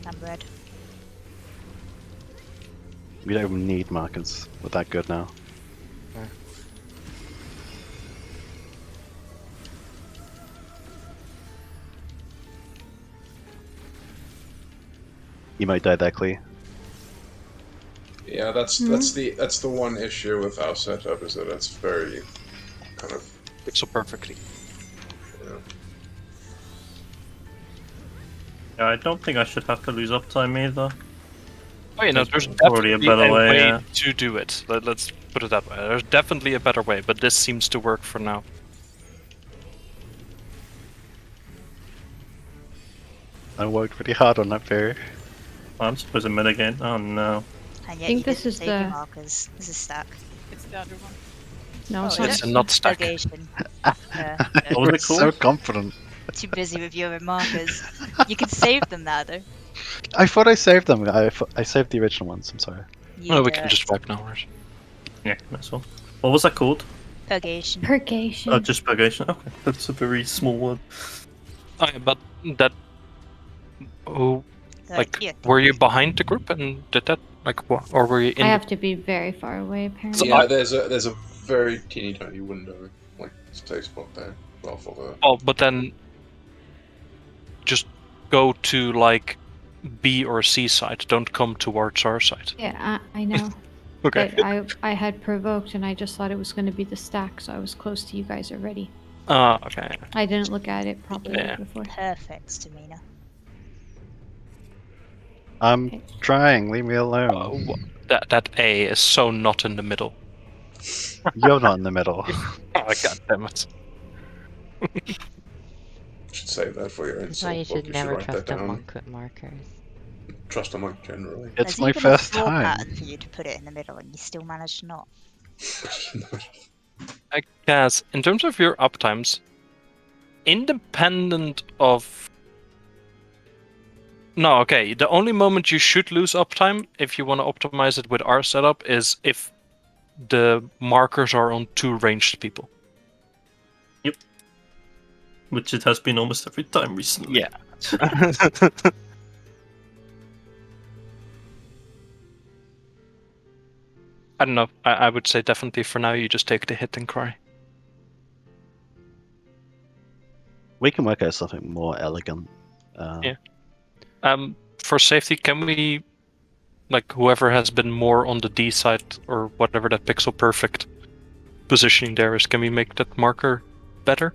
I'm red. We don't even need markers. We're that good now. You might die there, Clee. Yeah, that's the one issue with our setup is that it's very kind of It's so perfectly. Yeah, I don't think I should have to lose uptime either. Oh, you know, there's Probably a definitely better way, yeah. to do it. Let's put it that way. There's definitely a better way, but this seems to work for now. I worked pretty hard on that theory. I'm supposed to mid again. Oh no. And yet think you this didn't is save your the- markers. This is stuck. It's the other one. No, it's Oh, not. It's a not stack. Purgation. What was We're it called? so confident. Too busy with your markers. You can save them now, though. I thought I saved them. I saved the original ones. I'm sorry. You Oh, we do can it. just wipe now, right? Yeah, that's all. What was that called? Purgation. Purgation. Oh, just purgation. Okay, that's a very small word. Oh, yeah, but that. Oh, like, yeah. were you behind the group and did that? Like, what? Or were you in? I have to be very far away, apparently. So Yeah, there's a very teeny tiny window, like safe spot there. Well, for the Oh, but then just go to like B or C side. Don't come towards our side. Yeah, I know. Okay. But I had provoked, and I just thought it was going to be the stack, so I was close to you guys already. Okay. I didn't look at it properly Yeah. before. Perfect, Tamina. I'm Okay. trying. Leave me alone. That A is so not in the middle. You're not in the middle. Oh, god damn it. should save that for your That's why you insult book. should You should never write trust that a down. monk with markers. Trust a monk generally. It's There's my even first a floor time. pattern for you to put it in the middle, and you still manage to not. I guess in terms of your uptimes, independent of. No, okay. The only moment you should lose uptime, if you want to optimize it with our setup, is if the markers are on 2 ranged people. Which it has been almost every time recently. Yeah. I don't know. I would say definitely for now you just take the hit and cry. We can work out something more elegant. Yeah. For safety, can we, like, whoever has been more on the D side or whatever that pixel perfect positioning there is, can we make that marker better?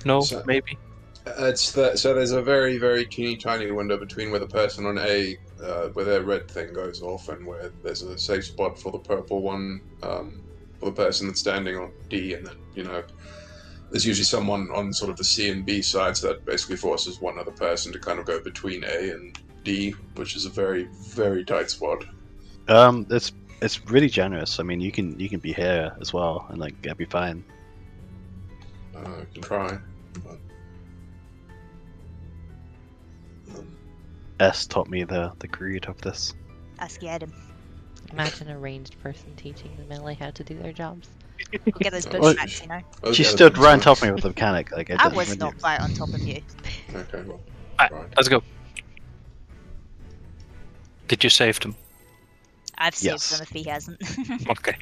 No, So- maybe. So there's a very, very teeny tiny window between where the person on A, where their red thing goes off, and where there's a safe spot for the purple one, for the person that's standing on D, and then, there's usually someone on sort of the C and B side, so that basically forces one other person to kind of go between A and D, which is a very, very tight spot. It's really generous. I mean, you can be here as well, and like it'll be fine. I can try. But, S taught me the greed of this. I scared him. Imagine a ranged person teaching the melee how to do their jobs. We'll get those Well, bushwhacks, you know. those She guys stood are right on top smart. of me with the mechanic. Like I didn't was even not right on top of you. Okay, well, Alright, right. let's go. Did you save them? I've saved Yes. them if he hasn't. Okay.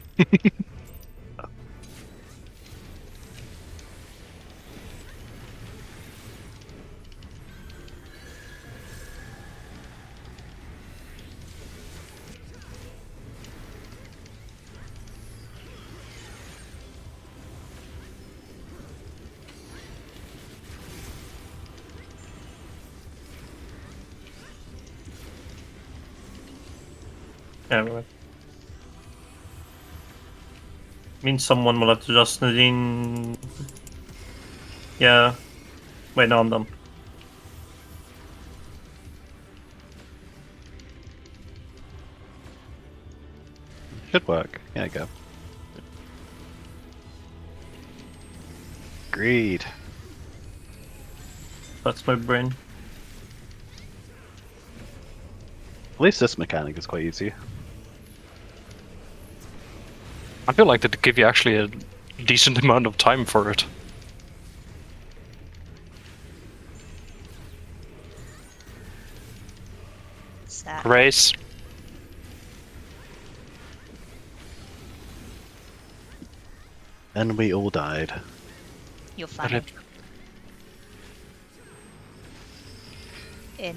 Yeah, right. Means someone will have to adjust Nadine. Yeah. Wait, no, I'm done. Should work. Yeah, go. Greed. That's my brain. At least this mechanic is quite easy. I feel like that give you actually a decent amount of time for it. Stack. Grace. And we all died. You're funny. Okay. In.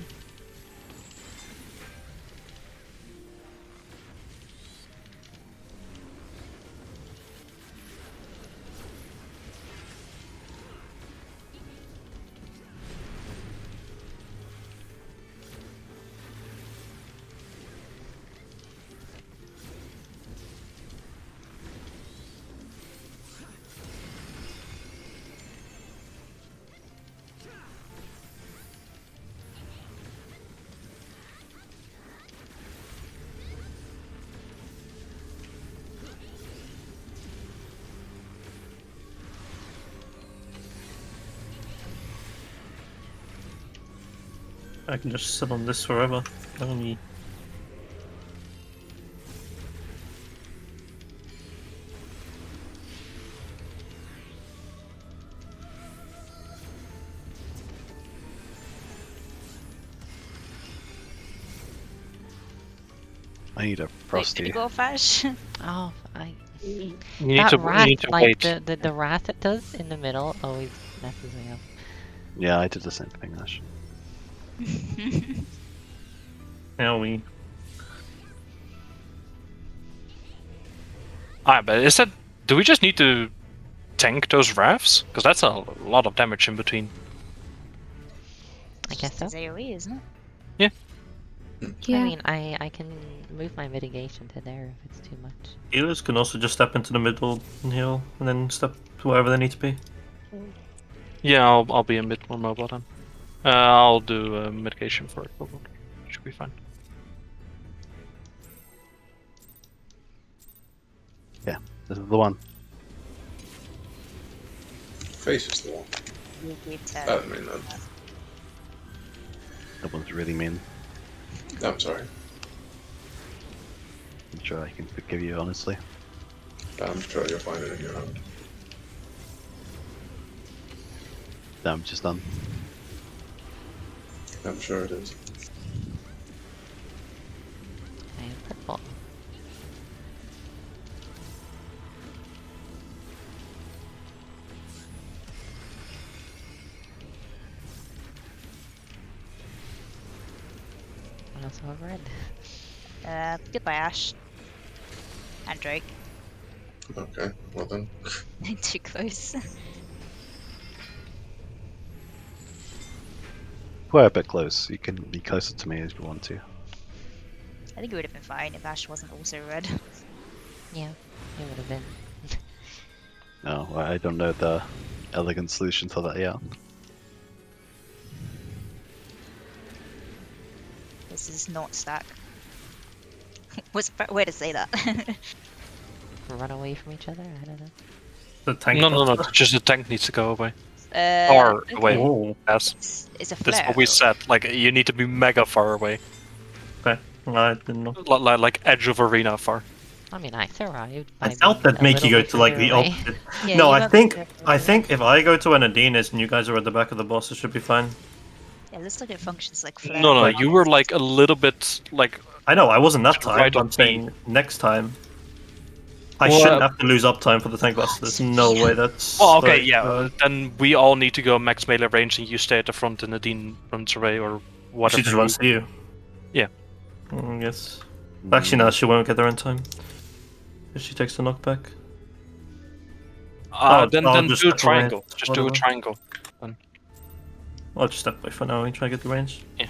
I can just sit on this forever. Only I need a Wait, did Frosty. you go Fash? Oh, You need that to, rat, you need to like wait. the rat that does in the middle always messes me up. Yeah, I did the same thing, Ash. now we. But is that? Do we just need to tank those rafts? Because that's a lot of damage in between. I guess so. It's AoE, isn't it? Yeah. I mean, I can move my mitigation to there if it's too much. Healers can also just step into the middle and heal, and then step to wherever they need to be. Yeah, I'll be a bit more mobile then. I'll do mitigation for it. Should be fine. This is the one. Face is the one. You agreed to. I don't mean that. That one's really mean. I'm sorry. I'm sure I can forgive you, honestly. I'm sure you'll find it in your own. Damage is done. I'm sure it is. I have purple. I also have red. Goodbye, Ash. And Drake. Okay, well then. Too close. We're a bit close. You can be closer to me if you want to. I think it would have been fine if Ash wasn't also red. Yeah, it would have been. No, I don't know the elegant solution to that yet. This is not stack. What's a better way to say that? Run away from each other? I don't know. The tank. No. Just the tank needs to go away. Uh, Far okay. away. Oh, Yes, It's a that's flare. what we though. said. Like you need to be mega far away, okay. I didn't know. like edge of arena far. I mean, I survived. I by felt being that a make you little go bit to like further the away. opposite. Yeah, No, you I went think further I away. think if I go to an Adina's and you guys are at the back of the boss, it should be fine. Yeah, looks like it functions like flare. No, Like- you were like a little bit like. I know I wasn't that time. Right but on I'm saying next time. I Well, shouldn't have to lose uptime for the tank buster. There's no way that's. Well, okay, like, yeah. Then we all need to go max melee range, and you stay at the front, and Nadine runs away or she whatever. just runs to you. Yeah. Yes. Actually, no, she won't get there in time. If she takes the knockback. Then I'll do just a step away, triangle. Just do a whatever. triangle. I'll just step away for now and try to get the range. Yeah.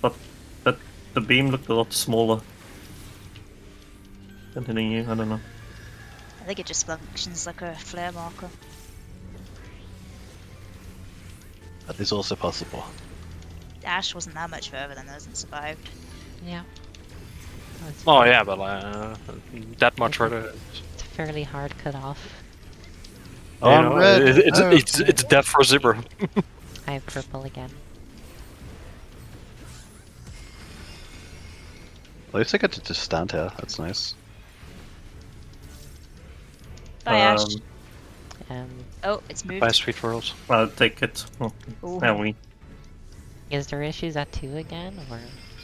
But the beam looked a lot smaller than hitting you. I don't know. I think it just functions like a flare marker. That is also possible. Ash wasn't that much further than us and survived. Yeah. It's Oh fair- yeah, but that much further. It's a fairly hard cut off. Oh, You I'm know, red. it's death for Zipper. I have purple again. At least I get to just stand here. That's nice. Bye, Ash. Um, Oh, it's moved. By Sweet World. I'll take it. Oh, Ooh. now we. is there issues at 2 again, or?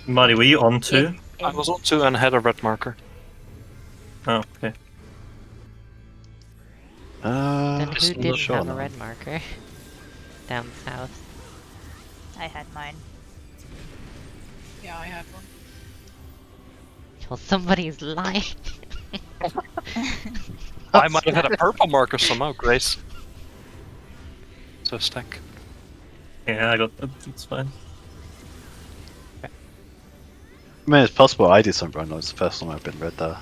Marty, were you on too? I was on 2 and had a red marker. Oh, okay. Then who It's didn't not sure have a now. red marker? Down south. I had mine. Yeah, I had one. Well, somebody's lying. I might have had a purple marker somehow, Grace. So stack. Yeah, I got that. It's fine. I mean, it's possible I did something wrong. It's the first time I've been red there.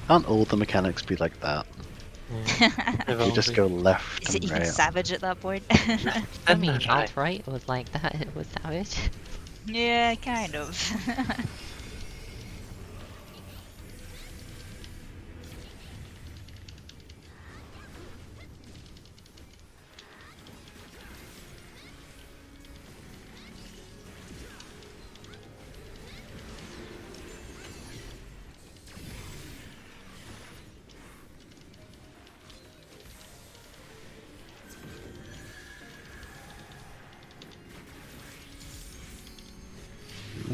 Can't all the mechanics be like that? You just go left Is it and even right. savage at that point? I mean, Right. alt-right was like that. It was savage. Yeah, kind of.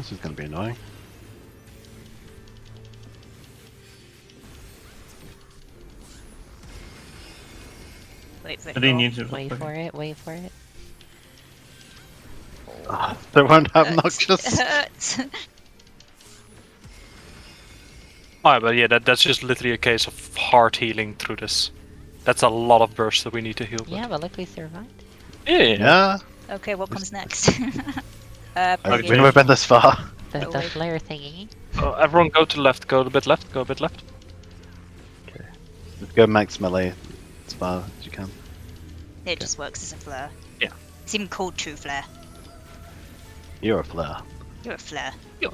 This is going to be annoying. Wait for it. I didn't to need to. Wait for it, wait for it. They won't have Hurts. noxious. It hurts. Alright, but yeah, that's just literally a case of hard healing through this. That's a lot of bursts that we need to heal. Yeah, but look, we survived. Yeah. Okay, what comes next? We've never been this far. The wait. flare thingy. Oh, everyone go to the left, go a bit left, go a bit left. Let's go max melee as far as you can. It just works as a flare. Yeah. It's even called True Flare. You're a flare. You're a flare. We're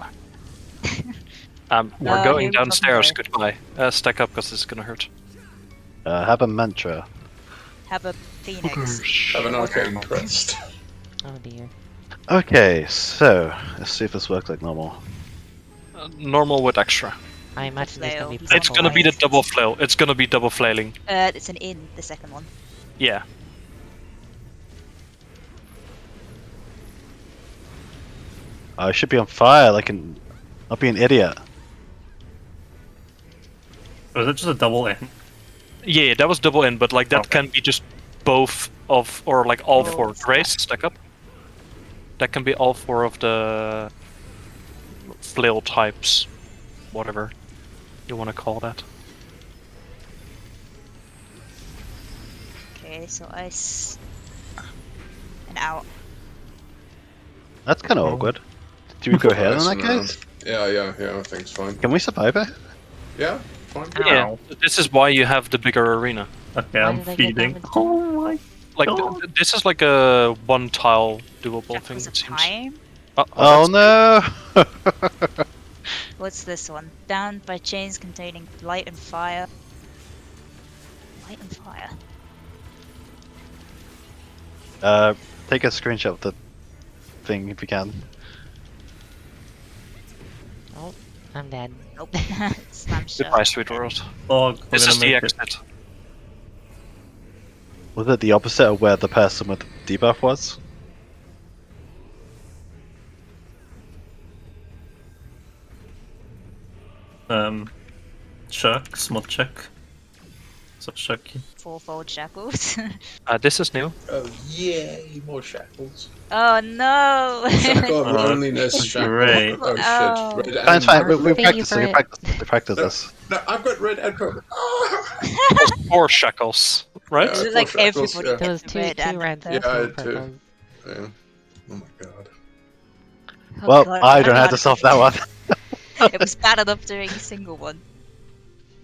Oh, going here we downstairs, come. goodbye. Stack up, because this is gonna hurt. Have a mantra. Have a phoenix. Have an arcane crest. Oh dear. Okay, so let's see if this works like normal. Normal with extra. I imagine there's gonna be It's It's gonna be the double flail. It's gonna be double flailing. It's an in, the second one. Yeah. I should be on fire. I'll be an idiot. Was it just a double in? Yeah, that was double in, but like that Okay. can be just both of, or like all Oh, four. Grace, stack up. That can be all four of the flail types, whatever you want to call that. Okay, so ice. And out. That's kind of awkward. Do we go ahead in Nice that and round. case? Yeah, I think it's fine. Can we survive it? Yeah, fine. Yeah, this is why you have the bigger arena. Okay, Why I'm did I get feeding. damaged? Oh my Like God. this is like a one tile doable Jack thing. was a It seems. time. Oh no! What's this one? Bound by chains containing light and fire. Light and fire. Take a screenshot of the thing if you can. Oh, I'm dead. Nope. Slam shut. Goodbye, sweet world. Log, we're This gonna is the make it. exit. Was it the opposite of where the person with the debuff was? Chuck, smart check. So Chucky. Fourfold shackles. This is new. Oh, yay, more shackles. Oh no! Shackle of Oh, loneliness, shackle. great. Oh, Oh. shit. Red Fine, it's fine. and- We Thank you practice for it. it. We practice this. No, I've got red and purple. Four shackles, right? Yeah. It's like four shackles, everybody yeah. There was gets two, red two and reds the and Yeah, I two had two. purples. Yeah. Oh my god. Oh Well, God, I don't have can't to solve that one. It was bad enough doing a single one.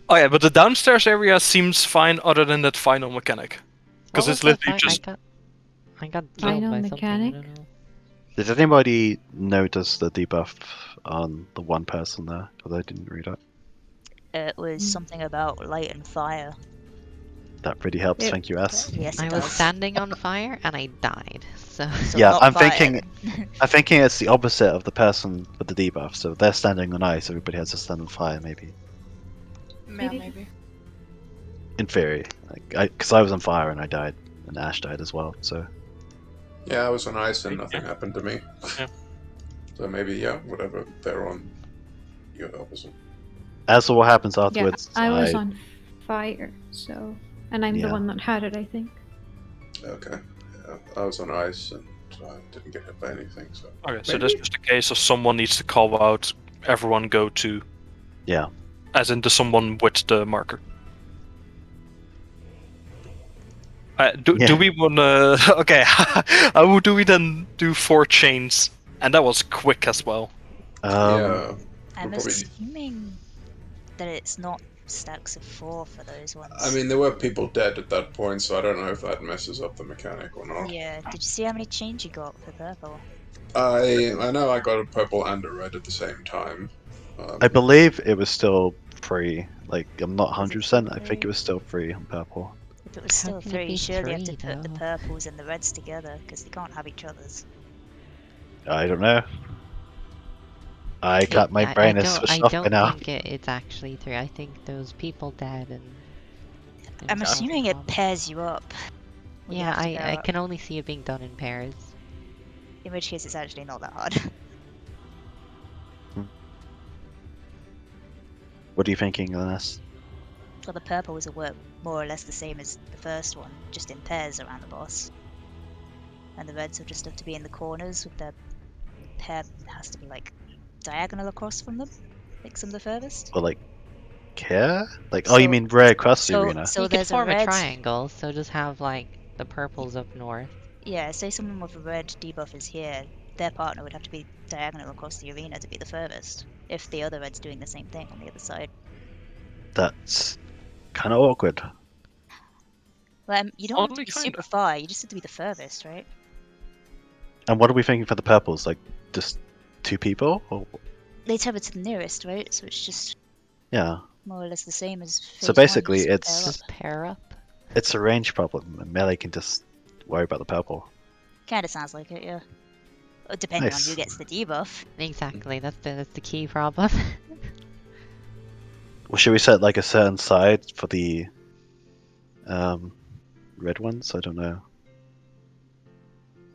Oh yeah, but the downstairs area seems fine other than that final mechanic. Because What it's was the literally fi- just... I got killed Final by something, mechanic? I don't know. Did anybody notice the debuff on the one person there? Because I didn't read it. It was something about light and fire. That pretty helps. It- Thank you, S. Yes, I it was does. standing on fire and I died. So So Yeah, not I'm fire. thinking it's the opposite of the person with the debuff. So they're standing on ice. Everybody has to stand on fire, maybe. Yeah, maybe. In theory, because I was on fire and I died, and Ash died as well. So Yeah, I was on ice and nothing happened to me. Yeah. So maybe, yeah, whatever they're on, you're opposite. as for what happens Yeah, afterwards, I was on fire, so. And I'm Yeah. the one that had it, I think. Okay. Yeah, I was on ice and I didn't get hit by anything, so. Okay, so Maybe. that's just a case of someone needs to call out, everyone go to... Yeah. As in the someone with the marker. Do Yeah. we wanna... Okay, how do we then do 4 chains? And that was quick as well. Yeah. I'm We'll probably- assuming that it's not stacks of 4 for those ones. I mean, there were people dead at that point, so I don't know if that messes up the mechanic or not. Yeah, did you see how many chains you got for purple? I know I got a purple and a red at the same time. I believe it was still free. Like I'm not Was it 100%. I think free? it was still free on purple. If it was How still can it 3, be surely you have to 3 put the though? purples and the reds together, because they can't have each other's. I don't know. My brain is switched off by I now. don't think it's actually 3. I think those people dead and I'm stuff assuming it involved. pairs you up. when you Yeah, have to go I up, can only see it being done in pairs. In which case it's actually not that hard. What are you thinking, Linus? Well, the purples will work more or less the same as the first one, just in pairs around the boss. And the reds will just have to be in the corners with their pair has to be like diagonal across from them, like some of the furthest. Or like care? Like you mean right across the arena? So you could there's form a red. triangle, so just have like the purples up north. Yeah, say someone with a red debuff is here, their partner would have to be diagonal across the arena to be the furthest, if the other red's doing the same thing on the other side. That's kind of awkward. Well, you don't have to Only be kinda. super far, you just have to be the furthest, right? And what are we thinking for the purples? Like just 2 people? Or... They tether to the nearest, right? So it's just Yeah. more or less the same as phase So basically, one, just it's Just pair up. it's a range problem, and melee can just worry about the purple. Kinda sounds like it, yeah. Depending on Nice. who gets the debuff. Exactly, that's the key problem. Well, should we set like a certain side for the red ones? I don't know.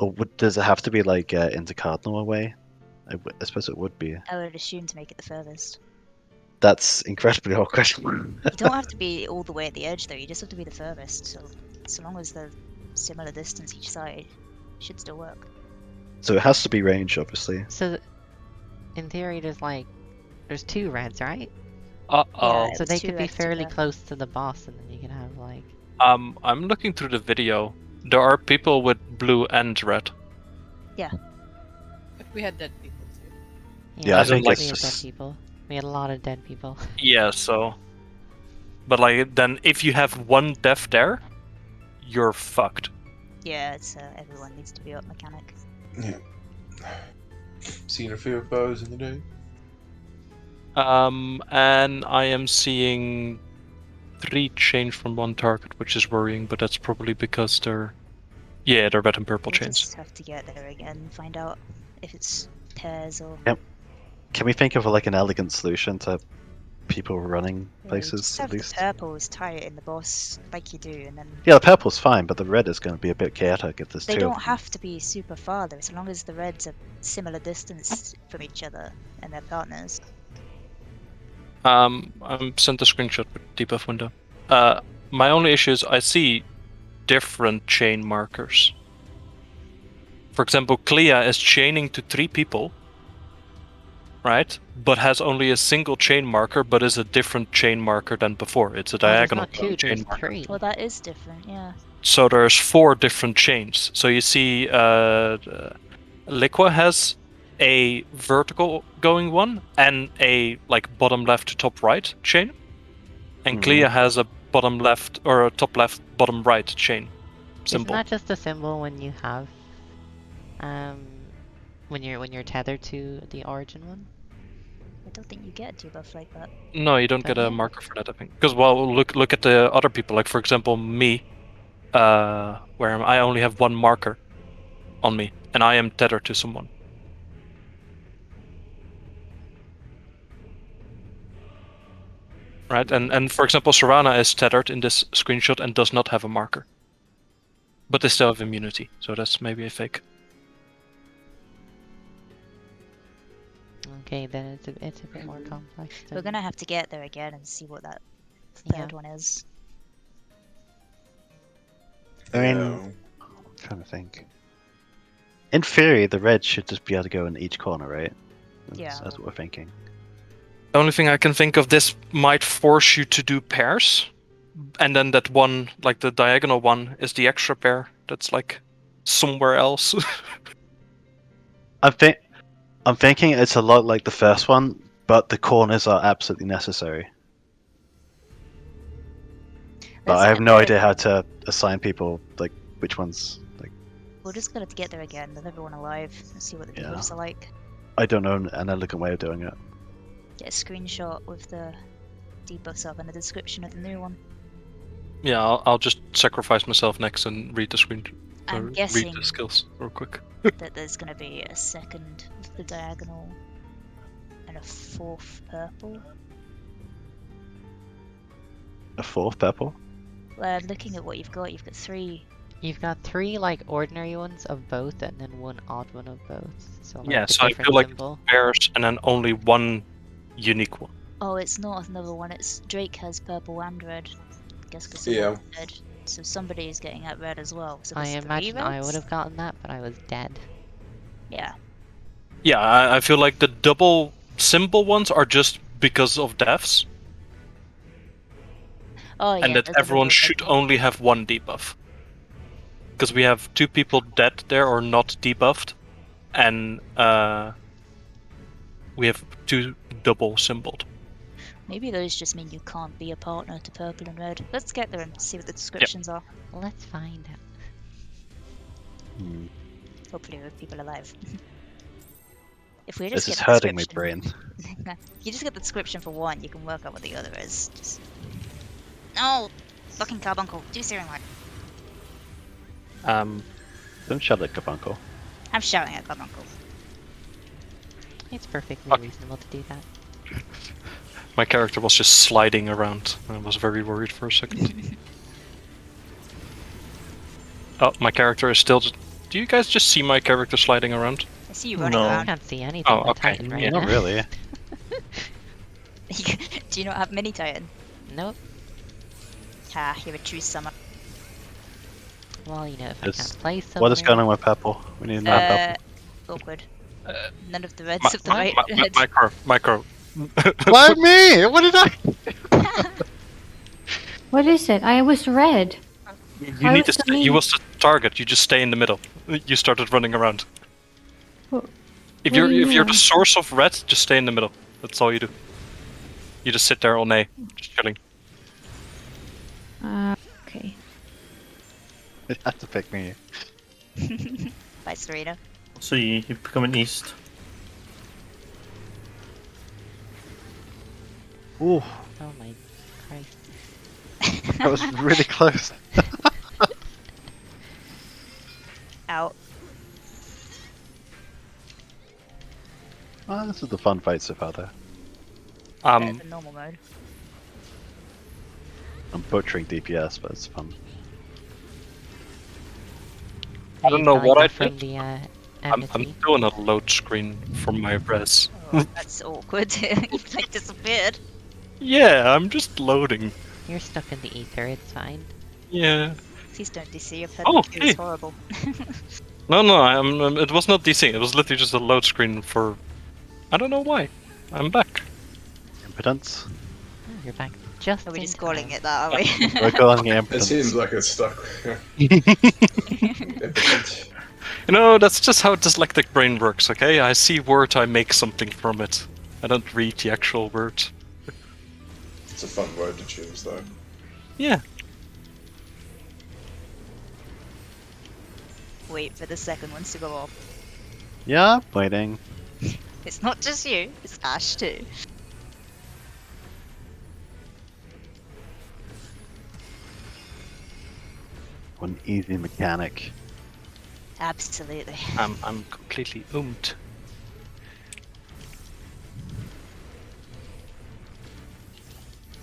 Or does it have to be like intercardinal away? I suppose it would be. I would assume to make it the furthest. That's incredibly awkward. You don't have to be all the way at the edge though, you just have to be the furthest, so long as they're similar distance each side, it should still work. So it has to be range, obviously. So, in theory, there's 2 reds, right? Uh-oh. Yeah. So it's they 2 could be reds, 2 fairly black. close to the boss, and then you can have like. I'm looking through the video. There are people with blue and red. But we had dead people too. Yeah, I think we it's had just- dead people. We had a lot of dead people. Yeah, so. But like, then if you have one death there, you're fucked. Yeah, it's everyone needs to be up mechanic. Yeah. Seen a few of those in the day. And I am seeing 3 change from 1 target, which is worrying, but that's probably because they're red and purple We'll chains. just have to get there again and find out if it's pairs or. Yep. Can we think of like an elegant solution to people running Yeah, you places just at have least? the purples tie it in the boss like you do, and then Yeah, the purple's fine, but the red is going to be a bit chaotic if there's they 2 don't of them. have to be super far though, as long as the reds are similar distance from each other and their partners. I'm sent a screenshot with debuff window. My only issue is I see different chain markers. For example, Clea is chaining to 3 people, right? But has only a single chain marker, but is a different chain marker than before. It's a diagonal There's not 2, chain there's marker. 3. Well, that is different, yeah. So there's 4 different chains. So you see, Liqua has a vertical going one and a like bottom left to top right chain, and Mhm. Clea has a bottom left or a top left bottom right chain Isn't symbol. that just a symbol when you have, when you're tethered to the origin one? I don't think you get a debuff like that. No, you don't get a Don't you? marker for that, I think. Because well, look at the other people. Like for example, me, where I only have 1 marker on me, and I am tethered to someone. Right, and for example, Serana is tethered in this screenshot and does not have a marker, but they still have immunity, so that's maybe a fake. Okay, then it's a bit more complex. We're than- gonna have to get there again and see what that Yeah. third one is. I mean, I'm trying to think. In theory, the red should just be able to go in each corner, right? Yeah. That's what we're thinking. The only thing I can think of, this might force you to do pairs, and then that one, like the diagonal one, is the extra pair that's like somewhere else. I'm thinking it's a lot like the first one, but the corners are absolutely necessary. But Let's I have get no there. idea how to assign people, like which ones. Like We're just gonna get there again with everyone alive and see what the Yeah. debuffs are like. I don't know an elegant way of doing it. Get a screenshot with the debuffs up and the description of the new one. Yeah, I'll just sacrifice myself next and read the screen. I'm or guessing read the skills real quick. that there's gonna be a second with the diagonal and a 4th purple. A 4th purple. Well, looking at what you've got 3. You've got 3 like ordinary ones of both, and then 1 odd one of both. So like Yeah, a so I different feel like symbol. pairs and then only 1 unique one. Oh, it's not another one. It's Drake has purple and red. I guess because Yeah. someone's red. So somebody is getting that red as well. So I there's 3 imagine I reds? would have gotten that, but I was dead. Yeah. Yeah, I feel like the double symbol ones are just because of deaths, Oh yeah. and that there's another everyone red should one. only have 1 debuff. Because we have 2 people dead there or not debuffed, and we have 2 double symboled. Maybe those just mean you can't be a partner to purple and red. Let's get there and see what the descriptions are. Let's find out. Hmm. Hopefully with people alive. If we This just get is the hurting my description- brain. If you just get the description for one, you can work out what the other is. Just... No! Fucking carbuncle, do steering line. Don't shout at Kabunko. I'm shouting at carbuncle. It's perfectly Fuck. reasonable to do that. My character was just sliding around. I was very worried for a second. Oh, my character is still... Do you guys just see my character sliding around? I see you running No. I around. can't see anything Oh, but okay. Titan right Yeah. now. Not really. Do you not have mini Titan? Nope. Ah, you're a true summer. Well, you know, if It's- I can't play something... What is going on with purple? We need to know Awkward. Uh, None of the reds Ma- have the right red. Micro. purple. Why me? What did I? What is it? I was red. You Why need to was the stay, you mean- was the target, you just stay in the middle. You started running around. What- If what you're do you if you're the mean? source of red, just stay in the middle. That's all you do. You just sit there all day, just chilling. Okay. It had to pick me. By Serena. So you've become an east. Ooh, Oh my Christ. that was really close. Out. Oh, this is the fun fight so far, though. Better than normal mode. I'm butchering DPS, but it's fun. I don't know Are you what telling I me from did. the I'm embassy? doing a load screen from my res. Oh, that's awkward. You've like disappeared. Yeah, I'm just loading. You're stuck in the ether, it's fine. Yeah. Please don't DC. I've heard Oh, the queue is hey. horrible. No, it was not DC. It was literally just a load screen for... I don't know why. I'm back. Impotence. Oh, you're back just Are we in just calling time. it that, are we? We're calling it It impotence. seems like it's stuck. Impotent. You know, that's just how dyslexic brain works, okay? I see word, I make something from it. I don't read the actual word. It's a fun word to choose, though. Yeah. Wait for the second ones to go off. Yeah, I'm waiting. It's not just you, it's Ash too. One easy mechanic. Absolutely. I'm completely oomed.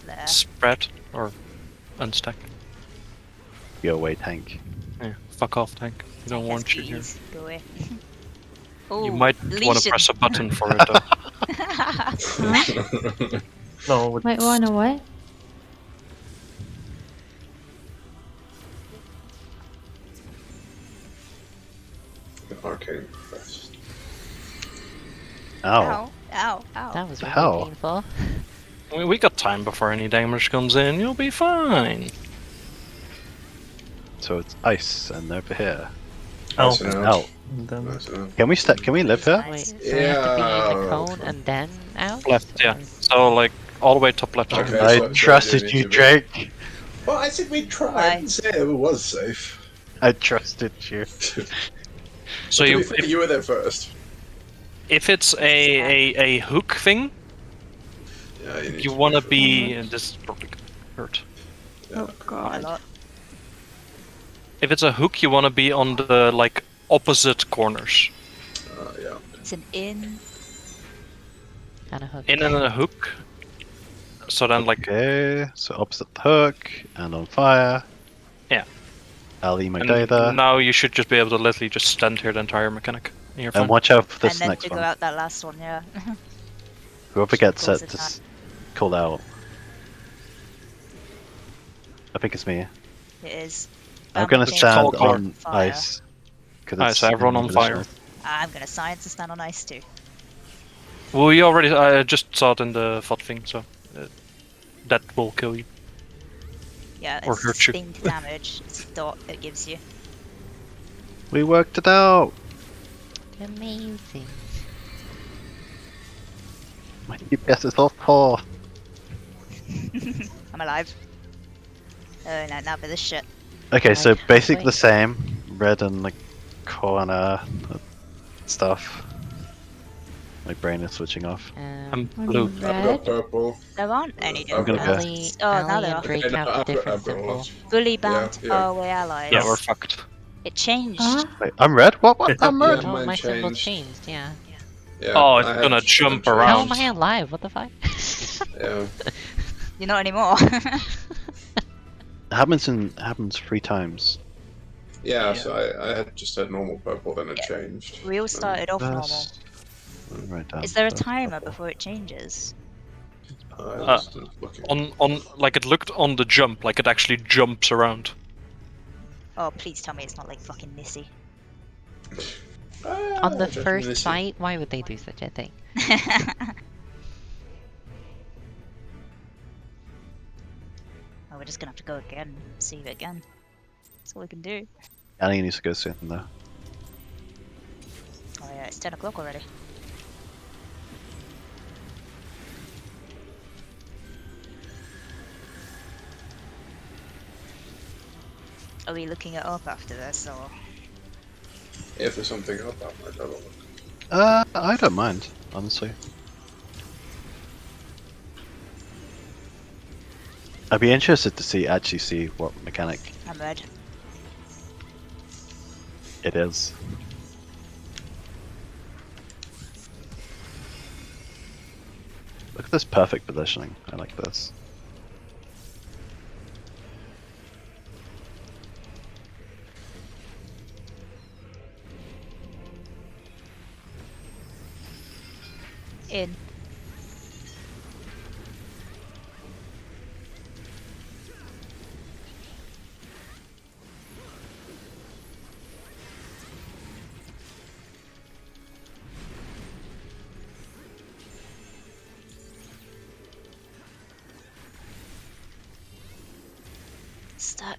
There. Spread or unstack. Go away, tank. Yeah, fuck off, tank. We don't want you here. SPs, Go away. You Ooh, might want to Legion. press a button for it though. No, Might wanna what? Arcane Crest. Ow. Ow, ow, ow. That was really Hell. painful. We got time before any damage comes in. You'll be fine. So it's ice and over here. Oh. Nice and out. Out. Then Nice and out. Can we Can we live here? Wait, so we have to be in the Yeah. cone and then out? Left, yeah. Or- So like all the way top left. Okay. I so trusted you you, need to be- Drake. Well, I said we'd try. Why? I didn't say it was safe. I trusted you. So To you, be fair, you were there first. if it's a hook thing, Yeah, you, need you to want to first. be. And this is probably gonna hurt. Yeah. Oh A god. lot. If it's a hook, you want to be on the like opposite corners. Yeah. It's an in. And a hook. In and a hook. So then like Okay, so opposite the hook and on fire. Yeah. Ali my and data. now you should just be able to literally just stand here the entire mechanic. And you're fine. And watch out for this and then next figure one. out that last one, yeah. Whoever gets Close it, the just called out. I think it's me. It is. I'm gonna Change stand call on fire. ice. 'Cause Alright, it's so everyone in on the fire. position. I'm gonna science and stand on ice too. Well, you already. I just saw it in the FOD thing, so that will kill you. Yeah, Or it's hurt you. distinct damage. It's a dot it gives you. We worked it out! Amazing. My DPS is off 4. I'm alive. Oh no, now for this shit. Okay, Like so basically halfway. the same. Red and like corner stuff. My brain is switching off. I'm I'm blue. I've red. got purple. There aren't any I'm different gonna go. Ali, Oh, now Ali there and are. Drake Okay, no, have I've got different everyone. symbol. Fully banned yeah. far away allies. Yeah, we're fucked. It changed. Huh? Wait, I'm red? What? I'm Yeah, red? Oh, mine my symbol changed. changed, yeah. Yeah, Oh, I it's had gonna them jump changed. around. How am I alive? What the fuck? Yeah. You're not anymore. It happens 3 times. Yeah, Yeah. so I had just had normal purple, then it changed. We all started off normal. First- Right down. Is there a first timer purple. before it changes? I Uh, was looking. On like it looked on the jump, like it actually jumps around. Oh, please tell me it's not like fucking Nissy. On the Judgment first is- fight, why would they do such a thing? Oh, we're just gonna have to go again, save it again. That's all we can do. Annie needs to go soon though. Oh yeah, it's 10 o'clock already. Are we looking it up after this, or...? If there's something up, I might have a look. I don't mind, honestly. I'd be interested to actually see what mechanic I'm red. it is. Look at this perfect positioning. I like this. In. Stop.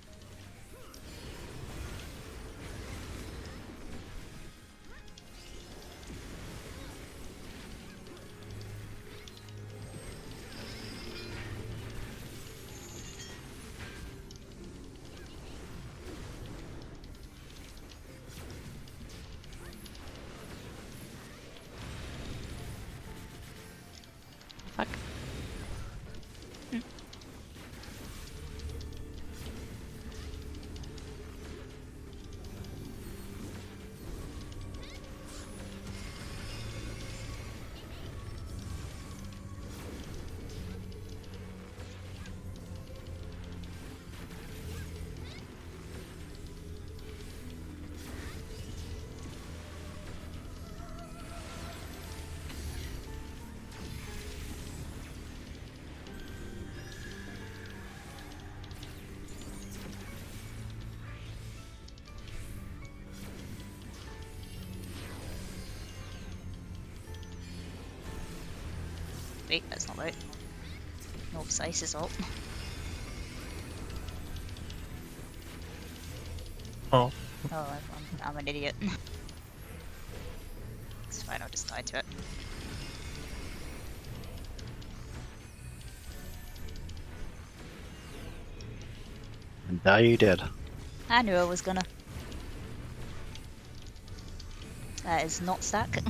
Fuck. Wait, that's not right. No, precise assault. Oh. Oh, I'm an idiot. It's fine, I'll just die to it. And now you did. I knew I was gonna. That is not stack.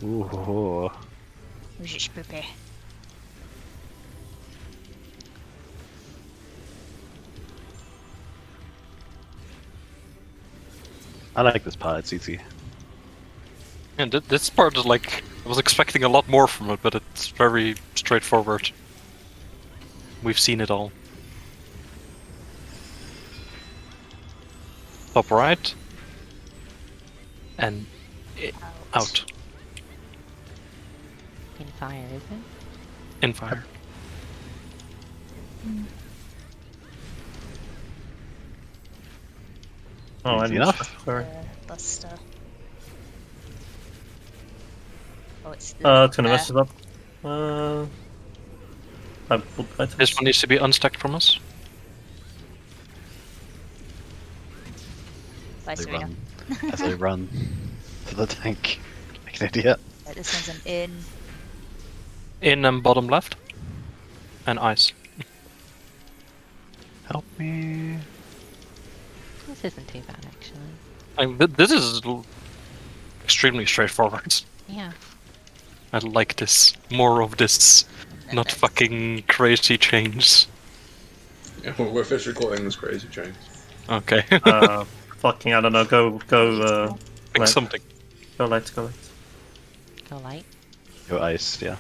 Ooh. We should prepare. I like this part. It's easy. And this part is like I was expecting a lot more from it, but it's very straightforward. We've seen it all. Top right. and out In fire, is it? in fire. Oh, I Easy didn't enough. check, sorry. Buster. Oh, it's It's gonna there. mess it up. I pulled items. This one needs to be unstacked from us. Bye, They Serena. run as I run to the tank like an idiot. Right, this one's an in. In and bottom left. And ice. Help me. This isn't too bad, actually. This is extremely straightforward. Yeah. I like this. More of this. And Not that's- fucking crazy chains. Yeah, well, we're officially calling this crazy chains. Okay. Fucking, I don't know. Go, Pick light. something. Go light, go light. Go light. Go ice, yeah.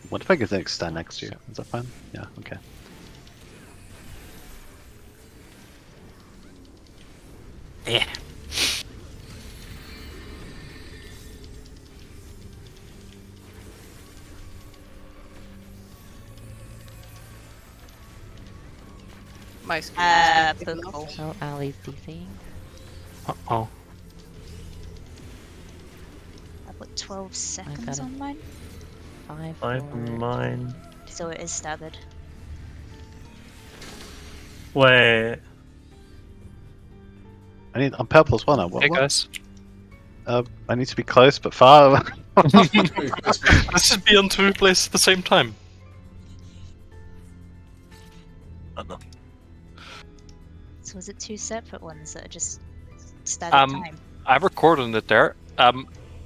What if I could stand next to you? Is that fine? Yeah, okay. Yeah. My screen is big enough. Purple. Oh, Ali's DCing. Oh. I put 12 seconds it. on mine, 5, 5 4, on mine. so it is staggered. Wait. I'm purple as well now. Hey guys. I need to be close but far. Let's just be on two places at the same time. Oh, no. So was it two separate ones that are just staggered time? I recorded it there.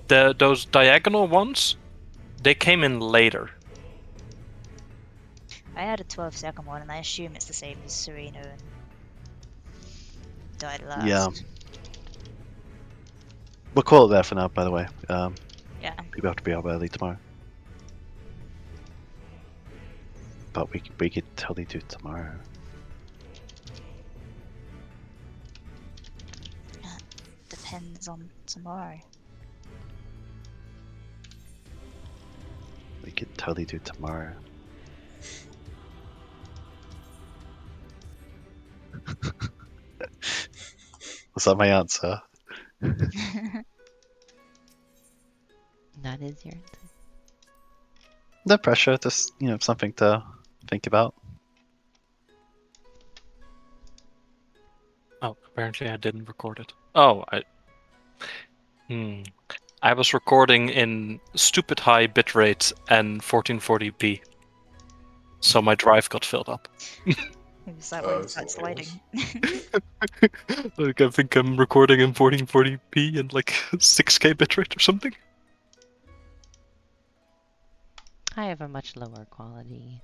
Those diagonal ones, they came in later. I had a 12-second one, and I assume it's the same as Serena and died last. Yeah. We'll call it there for now, by the way. Yeah. People have to be up early tomorrow. But we could totally do tomorrow. Depends on tomorrow. We could totally do tomorrow. Was that my answer? That is your answer. No pressure, just, something to think about. Oh, apparently I didn't record it. Oh, I was recording in stupid high bitrate and 1440p. So my drive got filled up. Is that why you that's start hilarious. sliding? Like I think I'm recording in 1440p and like 6K bitrate or something. I have a much lower quality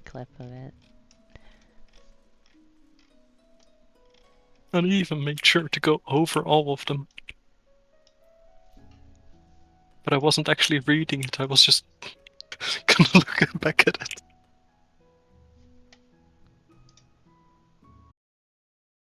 clip of it. And I even made sure to go over all of them. But I wasn't actually reading it, I was just gonna look back at it.